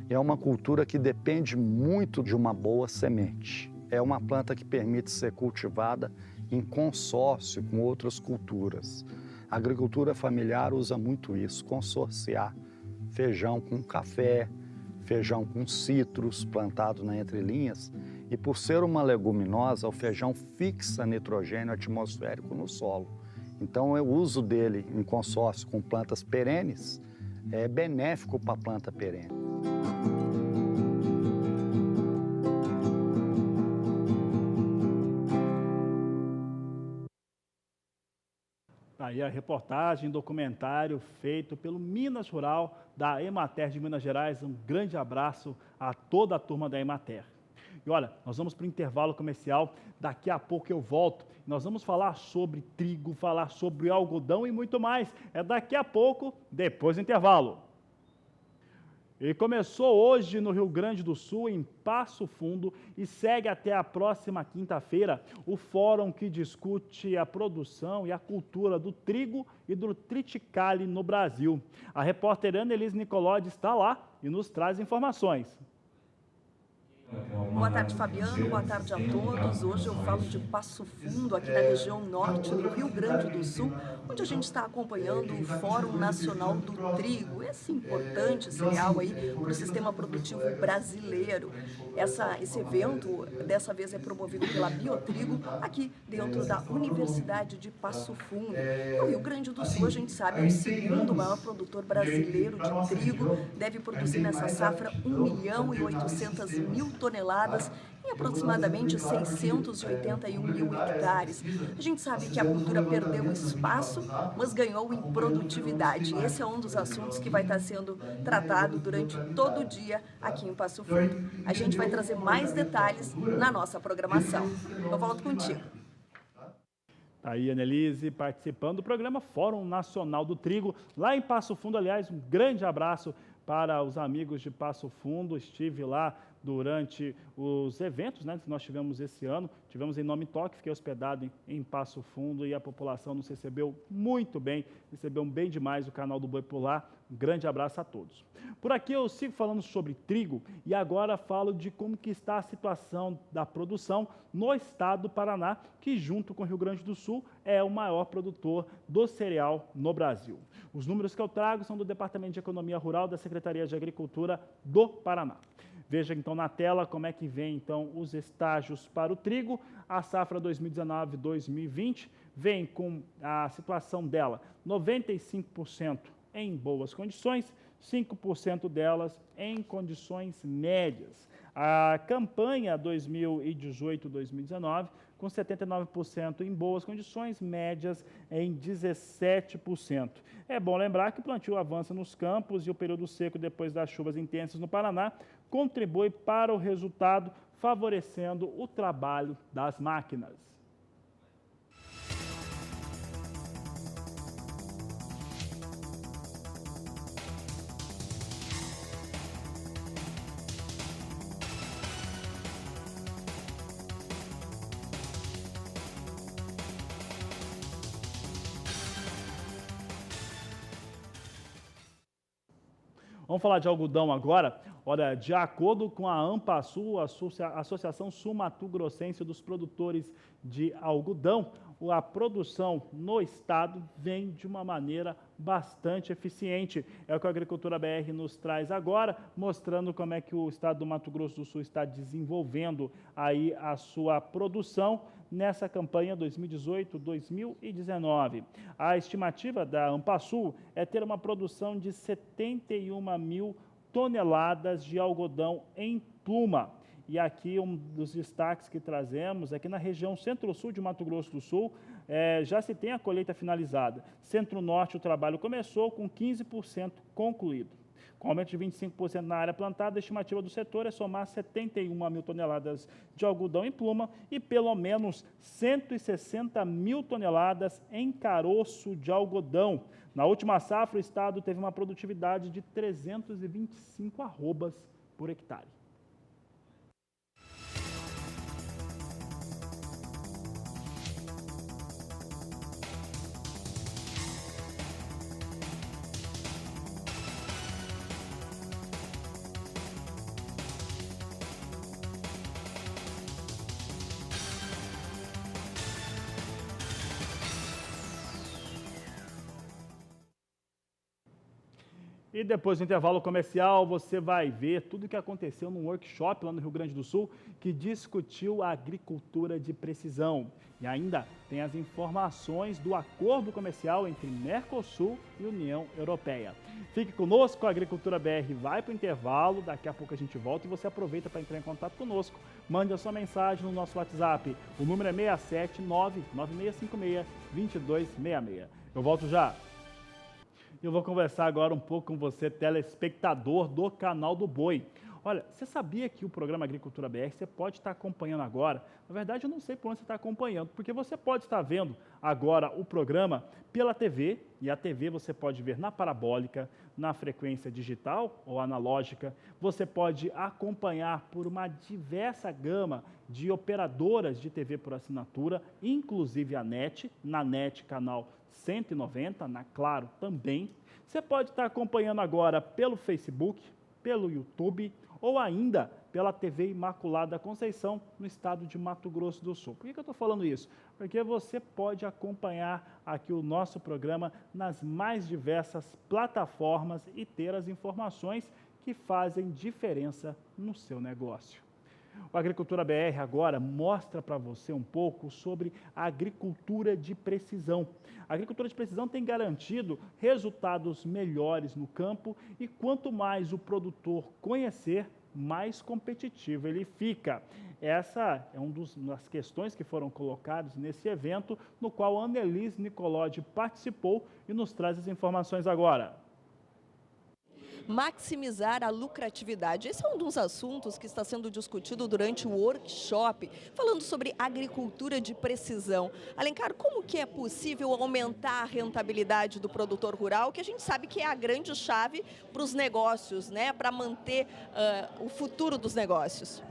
É uma cultura que depende muito de uma boa semente. É uma planta que permite ser cultivada em consórcio com outras culturas. A agricultura familiar usa muito isso, consorciar feijão com café, feijão com citros plantado na entrelinhas. E por ser uma leguminosa, o feijão fixa nitrogênio atmosférico no solo. Então, o uso dele em consórcio com plantas perenes é benéfico para a planta perene. Aí a reportagem, documentário feito pelo Minas Rural da Emater de Minas Gerais. Um grande abraço a toda a turma da Emater. E olha, nós vamos para o intervalo comercial, daqui a pouco eu volto. Nós vamos falar sobre trigo, falar sobre algodão e muito mais. É daqui a pouco, depois do intervalo. E começou hoje no Rio Grande do Sul, em Passo Fundo, e segue até a próxima quinta-feira o fórum que discute a produção e a cultura do trigo e do triticale no Brasil. A repórter Annelise Nicolodi está lá e nos traz informações. Boa tarde, Fabiano. Boa tarde a todos. Hoje eu falo de Passo Fundo, aqui na região norte do Rio Grande do Sul, onde a gente está acompanhando o Fórum Nacional do Trigo, esse importante cereal aí para o sistema produtivo brasileiro. Esse evento, dessa vez, é promovido pela Biotrigo, aqui dentro da Universidade de Passo Fundo. No Rio Grande do Sul, a gente sabe, é o segundo maior produtor brasileiro de trigo, deve produzir nessa safra 1.800.000 toneladas em aproximadamente 681 mil hectares. A gente sabe que a cultura perdeu espaço, mas ganhou em produtividade. Esse é um dos assuntos que vai estar sendo tratado durante todo o dia aqui em Passo Fundo. A gente vai trazer mais detalhes na nossa programação. Eu volto contigo. Aí, Annelise, participando do programa Fórum Nacional do Trigo, lá em Passo Fundo. Aliás, um grande abraço para os amigos de Passo Fundo. Estive lá durante os eventos, né, que nós tivemos esse ano. Tivemos em Nome Toque, fiquei hospedado em Passo Fundo e a população nos recebeu muito bem, recebeu bem demais o canal do Boi por lá. Um grande abraço a todos. Por aqui eu sigo falando sobre trigo e agora falo de como que está a situação da produção no estado do Paraná, que junto com o Rio Grande do Sul é o maior produtor do cereal no Brasil. Os números que eu trago são do Departamento de Economia Rural da Secretaria de Agricultura do Paraná. Veja então na tela como é que vem então os estágios para o trigo. A safra 2019-2020 vem com a situação dela 95% em boas condições, 5% delas em condições médias. A campanha 2018-2019 com 79% em boas condições, médias em 17%. É bom lembrar que o plantio avança nos campos e o período seco depois das chuvas intensas no Paraná contribui para o resultado, favorecendo o trabalho das máquinas. Vamos falar de algodão agora. Olha, de acordo com a Ampasul, a Associação Sul-Mato-Grossense dos Produtores de Algodão, a produção no estado vem de uma maneira bastante eficiente. É o que a Agricultura BR nos traz agora, mostrando como é que o estado do Mato Grosso do Sul está desenvolvendo aí a sua produção nessa campanha 2018-2019. A estimativa da Ampasul é ter uma produção de 71 mil toneladas de algodão em pluma. E aqui um dos destaques que trazemos é que na região centro-sul de Mato Grosso do Sul já se tem a colheita finalizada. Centro-norte o trabalho começou com 15% concluído. Com aumento de 25% na área plantada, a estimativa do setor é somar 71 mil toneladas de algodão em pluma e pelo menos 160 mil toneladas em caroço de algodão. Na última safra, o estado teve uma produtividade de 325 arrobas por hectare. E depois do intervalo comercial, você vai ver tudo o que aconteceu num workshop lá no Rio Grande do Sul que discutiu a agricultura de precisão. E ainda tem as informações do acordo comercial entre Mercosul e União Europeia. Fique conosco, a Agricultura BR vai para o intervalo, daqui a pouco a gente volta e você aproveita para entrar em contato conosco. Mande a sua mensagem no nosso WhatsApp, o número é 67996562266. Eu volto já. Eu vou conversar agora um pouco com você, telespectador do canal do Boi. Olha, você sabia que o programa Agricultura BR você pode estar acompanhando agora? Na verdade, eu não sei por onde você está acompanhando, porque você pode estar vendo agora o programa pela TV, e a TV você pode ver na parabólica, na frequência digital ou analógica. Você pode acompanhar por uma diversa gama de operadoras de TV por assinatura, inclusive a NET, na NET canal 190, na Claro também. Você pode estar acompanhando agora pelo Facebook, pelo YouTube ou ainda pela TV Imaculada Conceição, no estado de Mato Grosso do Sul. Por que eu estou falando isso? Porque você pode acompanhar aqui o nosso programa nas mais diversas plataformas e ter as informações que fazem diferença no seu negócio. O Agricultura BR agora mostra para você um pouco sobre a agricultura de precisão. A agricultura de precisão tem garantido resultados melhores no campo e quanto mais o produtor conhecer, mais competitivo ele fica. Essa é uma das questões que foram colocadas nesse evento, no qual a Annelise Nicolodi participou e nos traz as informações agora. Maximizar a lucratividade. Esse é um dos assuntos que está sendo discutido durante o workshop, falando sobre agricultura de precisão. Alencar, como que é possível aumentar a rentabilidade do produtor rural, que a gente sabe que é a grande chave para os negócios, né? Para manter o futuro dos negócios?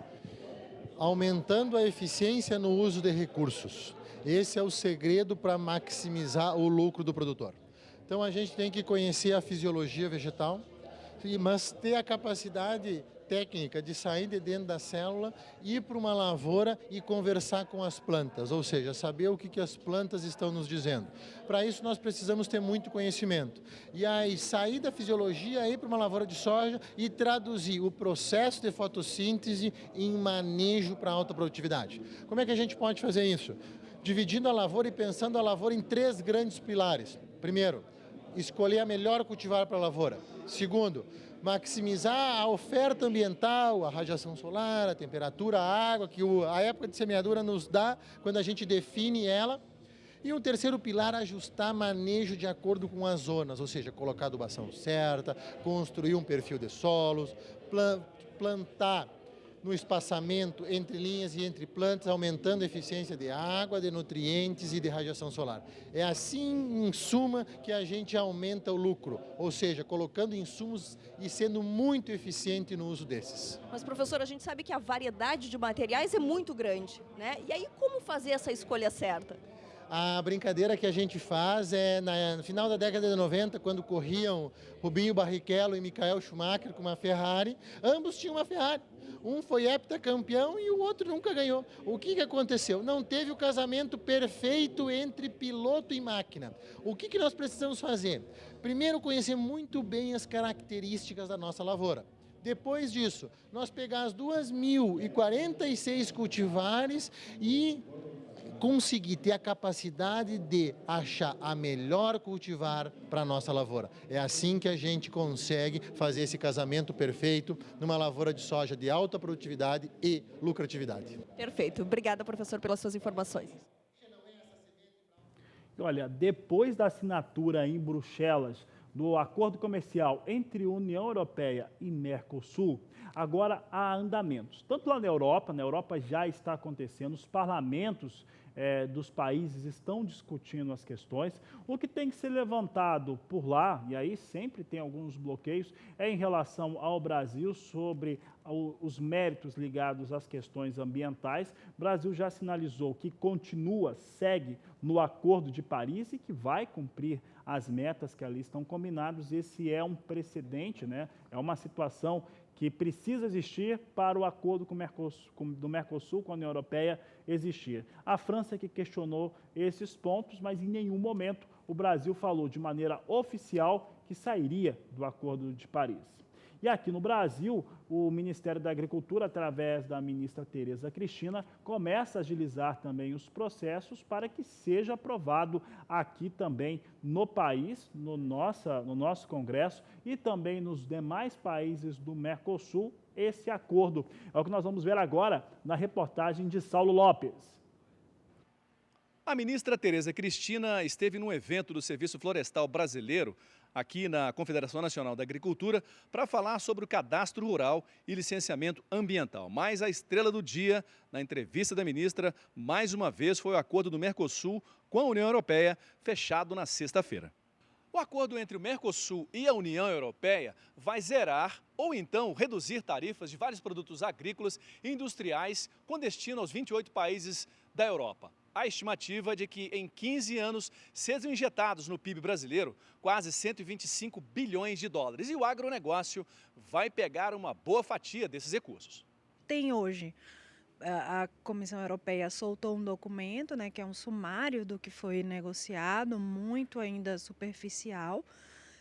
Aumentando a eficiência no uso de recursos. Esse é o segredo para maximizar o lucro do produtor. Então a gente tem que conhecer a fisiologia vegetal, mas ter a capacidade técnica de sair de dentro da célula, ir para uma lavoura e conversar com as plantas, ou seja, saber o que as plantas estão nos dizendo. Para isso nós precisamos ter muito conhecimento. E aí sair da fisiologia, ir para uma lavoura de soja e traduzir o processo de fotossíntese em manejo para alta produtividade. Como é que a gente pode fazer isso? Dividindo a lavoura e pensando a lavoura em 3 grandes pilares. Primeiro, escolher a melhor cultivar para a lavoura. Segundo, maximizar a oferta ambiental, a radiação solar, a temperatura, a água, que a época de semeadura nos dá quando a gente define ela. E o terceiro pilar, ajustar manejo de acordo com as zonas, ou seja, colocar a adubação certa, construir um perfil de solos, plantar no espaçamento entre linhas e entre plantas, aumentando a eficiência de água, de nutrientes e de radiação solar. É assim, em suma, que a gente aumenta o lucro, ou seja, colocando insumos e sendo muito eficiente no uso desses. Mas, professor, a gente sabe que a variedade de materiais é muito grande, né? E aí, como fazer essa escolha certa? A brincadeira que a gente faz é no final da década de 90, quando corriam Rubinho Barrichello e Michael Schumacher com uma Ferrari, ambos tinham uma Ferrari. Um foi heptacampeão e o outro nunca ganhou. O que aconteceu? Não teve o casamento perfeito entre piloto e máquina. O que nós precisamos fazer? Primeiro, conhecer muito bem as características da nossa lavoura. Depois disso, nós pegar as 2.046 cultivares e conseguir ter a capacidade de achar a melhor cultivar para a nossa lavoura. É assim que a gente consegue fazer esse casamento perfeito numa lavoura de soja de alta produtividade e lucratividade. Perfeito. Obrigada, professor, pelas suas informações. Olha, depois da assinatura em Bruxelas do acordo comercial entre União Europeia e Mercosul, agora há andamentos. Tanto lá na Europa já está acontecendo, os parlamentos dos países estão discutindo as questões. O que tem que ser levantado por lá, e aí sempre tem alguns bloqueios, é em relação ao Brasil sobre os méritos ligados às questões ambientais. O Brasil já sinalizou que segue no Acordo de Paris e que vai cumprir as metas que ali estão combinadas. Esse é um precedente, né? É uma situação que precisa existir para o acordo do Mercosul com a União Europeia existir. A França que questionou esses pontos, mas em nenhum momento o Brasil falou de maneira oficial que sairia do Acordo de Paris. E aqui no Brasil, o Ministério da Agricultura, através da ministra Tereza Cristina, começa a agilizar também os processos para que seja aprovado aqui também no país, no nosso Congresso e também nos demais países do Mercosul, esse acordo. É o que nós vamos ver agora na reportagem de Saulo Lopes. A ministra Tereza Cristina esteve num evento do Serviço Florestal Brasileiro, aqui na Confederação Nacional da Agricultura, para falar sobre o cadastro rural e licenciamento ambiental. Mas a estrela do dia, na entrevista da ministra, mais uma vez foi o acordo do Mercosul com a União Europeia, fechado na sexta-feira. O acordo entre o Mercosul e a União Europeia vai zerar ou então reduzir tarifas de vários produtos agrícolas e industriais com destino aos 28 países da Europa. A estimativa é de que em 15 anos sejam injetados no PIB brasileiro quase 125 bilhões de dólares. E o agronegócio vai pegar uma boa fatia desses recursos. Tem hoje, a Comissão Europeia soltou um documento, né, que é um sumário do que foi negociado, muito ainda superficial.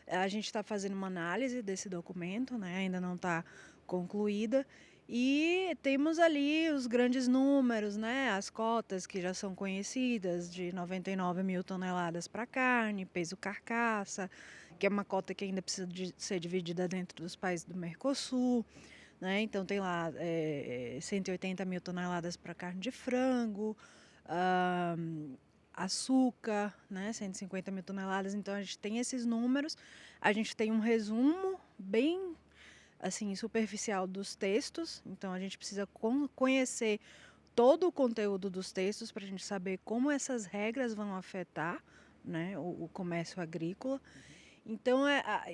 A gente está fazendo uma análise desse documento, né, ainda não está concluída. E temos ali os grandes números, né? As cotas que já são conhecidas, de 99 mil toneladas para carne, peso carcaça, que é uma cota que ainda precisa ser dividida dentro dos países do Mercosul, né? Então tem lá 180 mil toneladas para carne de frango, açúcar, né? 150 mil toneladas. Então a gente tem esses números, a gente tem um resumo bem assim, superficial dos textos, então a gente precisa conhecer todo o conteúdo dos textos para a gente saber como essas regras vão afetar, né, o comércio agrícola. Então,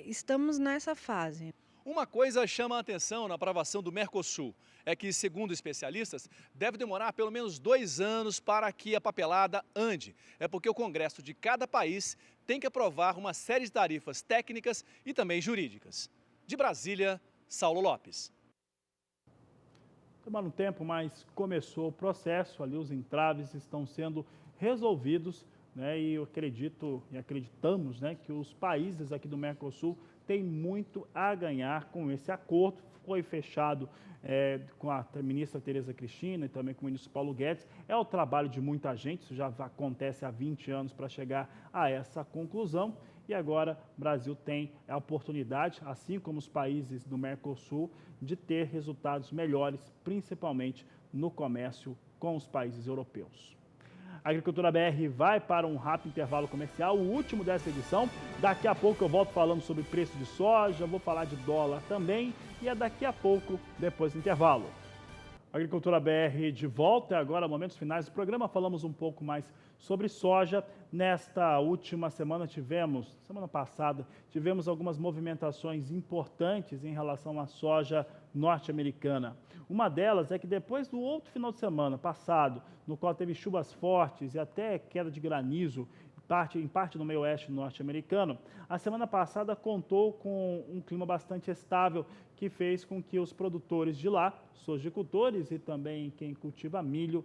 estamos nessa fase. Uma coisa chama a atenção na aprovação do Mercosul, é que, segundo especialistas, deve demorar pelo menos 2 anos para que a papelada ande. É porque o Congresso de cada país tem que aprovar uma série de tarifas técnicas e também jurídicas. De Brasília, Saulo Lopes. Tomando um tempo, mas começou o processo, ali os entraves estão sendo resolvidos, né? E eu acredito e acreditamos, né, que os países aqui do Mercosul têm muito a ganhar com esse acordo. Foi fechado com a ministra Tereza Cristina e também com o ministro Paulo Guedes. É o trabalho de muita gente, isso já acontece há 20 anos para chegar a essa conclusão. E agora o Brasil tem a oportunidade, assim como os países do Mercosul, de ter resultados melhores, principalmente no comércio com os países europeus. A Agricultura BR vai para um rápido intervalo comercial, o último dessa edição. Daqui a pouco eu volto falando sobre preço de soja, vou falar de dólar também, e é daqui a pouco, depois do intervalo. Agricultura BR de volta, agora momentos finais do programa, falamos um pouco mais sobre soja. Nesta última semana semana passada, tivemos algumas movimentações importantes em relação à soja norte-americana. Uma delas é que depois do outro final de semana passado, no qual teve chuvas fortes e até queda de granizo, em parte no meio oeste norte-americano, a semana passada contou com um clima bastante estável que fez com que os produtores de lá, sojicultores e também quem cultiva milho,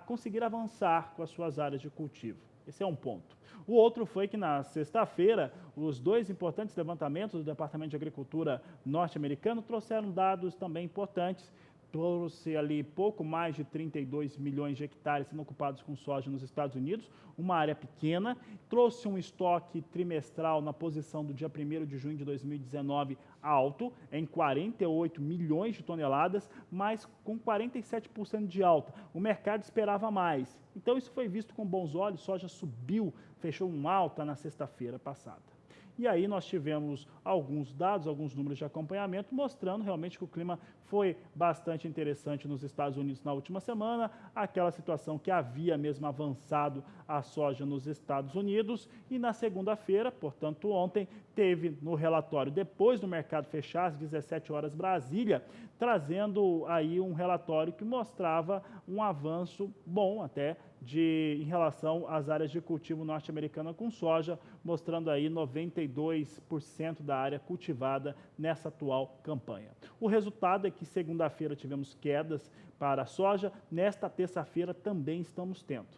conseguiram avançar com as suas áreas de cultivo. Esse é um ponto. O outro foi que na sexta-feira, os 2 importantes levantamentos do Departamento de Agricultura norte-americano trouxeram dados também importantes. Trouxe ali pouco mais de 32 milhões de hectares sendo ocupados com soja nos Estados Unidos, uma área pequena. Trouxe um estoque trimestral na posição do dia 1º de junho de 2019 alto, em 48 milhões de toneladas, mas com 47% de alta. O mercado esperava mais. Então isso foi visto com bons olhos, soja subiu, fechou um alta na sexta-feira passada. E aí nós tivemos alguns dados, alguns números de acompanhamento, mostrando realmente que o clima foi bastante interessante nos Estados Unidos na última semana, aquela situação que havia mesmo avançado a soja nos Estados Unidos. E na segunda-feira, portanto ontem, teve no relatório, depois do mercado fechar, às 17 horas Brasília, trazendo aí um relatório que mostrava um avanço bom até em relação às áreas de cultivo norte-americana com soja, mostrando aí 92% da área cultivada nessa atual campanha. O resultado é que segunda-feira tivemos quedas para a soja, nesta terça-feira também estamos tendo.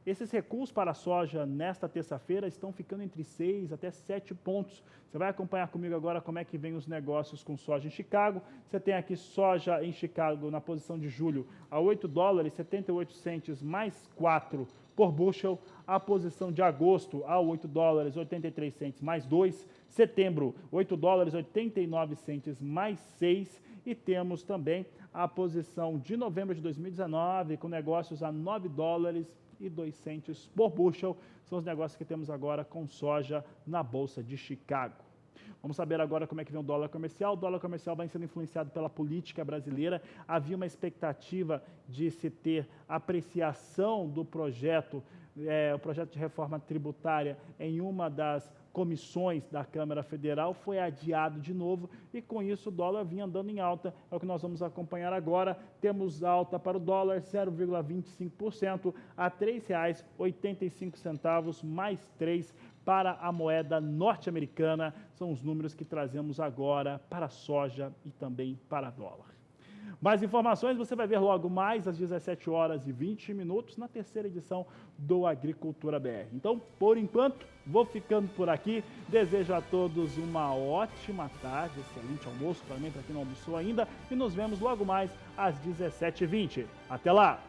Esses recuos para a soja nesta terça-feira estão ficando entre 6 até 7 pontos. Você vai acompanhar comigo agora como é que vem os negócios com soja em Chicago. Você tem aqui soja em Chicago na posição de julho a $8,78 mais 4 por bushel. A posição de agosto a $8,83 mais 2. Setembro, $8,89 mais 6. E temos também a posição de novembro de 2019 com negócios a $9,02 por bushel. São os negócios que temos agora com soja na Bolsa de Chicago. Vamos saber agora como é que vem o dólar comercial. O dólar comercial vai sendo influenciado pela política brasileira. Havia uma expectativa de se ter apreciação do projeto, o projeto de reforma tributária em uma das comissões da Câmara Federal, foi adiado de novo e com isso o dólar vinha andando em alta. É o que nós vamos acompanhar agora. Temos alta para o dólar 0,25% a R$ 3,85 mais 3 para a moeda norte-americana. São os números que trazemos agora para a soja e também para dólar. Mais informações você vai ver logo mais às 17h20 na terceira edição do Agricultura BR. Então, por enquanto, vou ficando por aqui. Desejo a todos uma ótima tarde, excelente almoço também para quem não almoçou ainda. E nos vemos logo mais às 17h20. Até lá!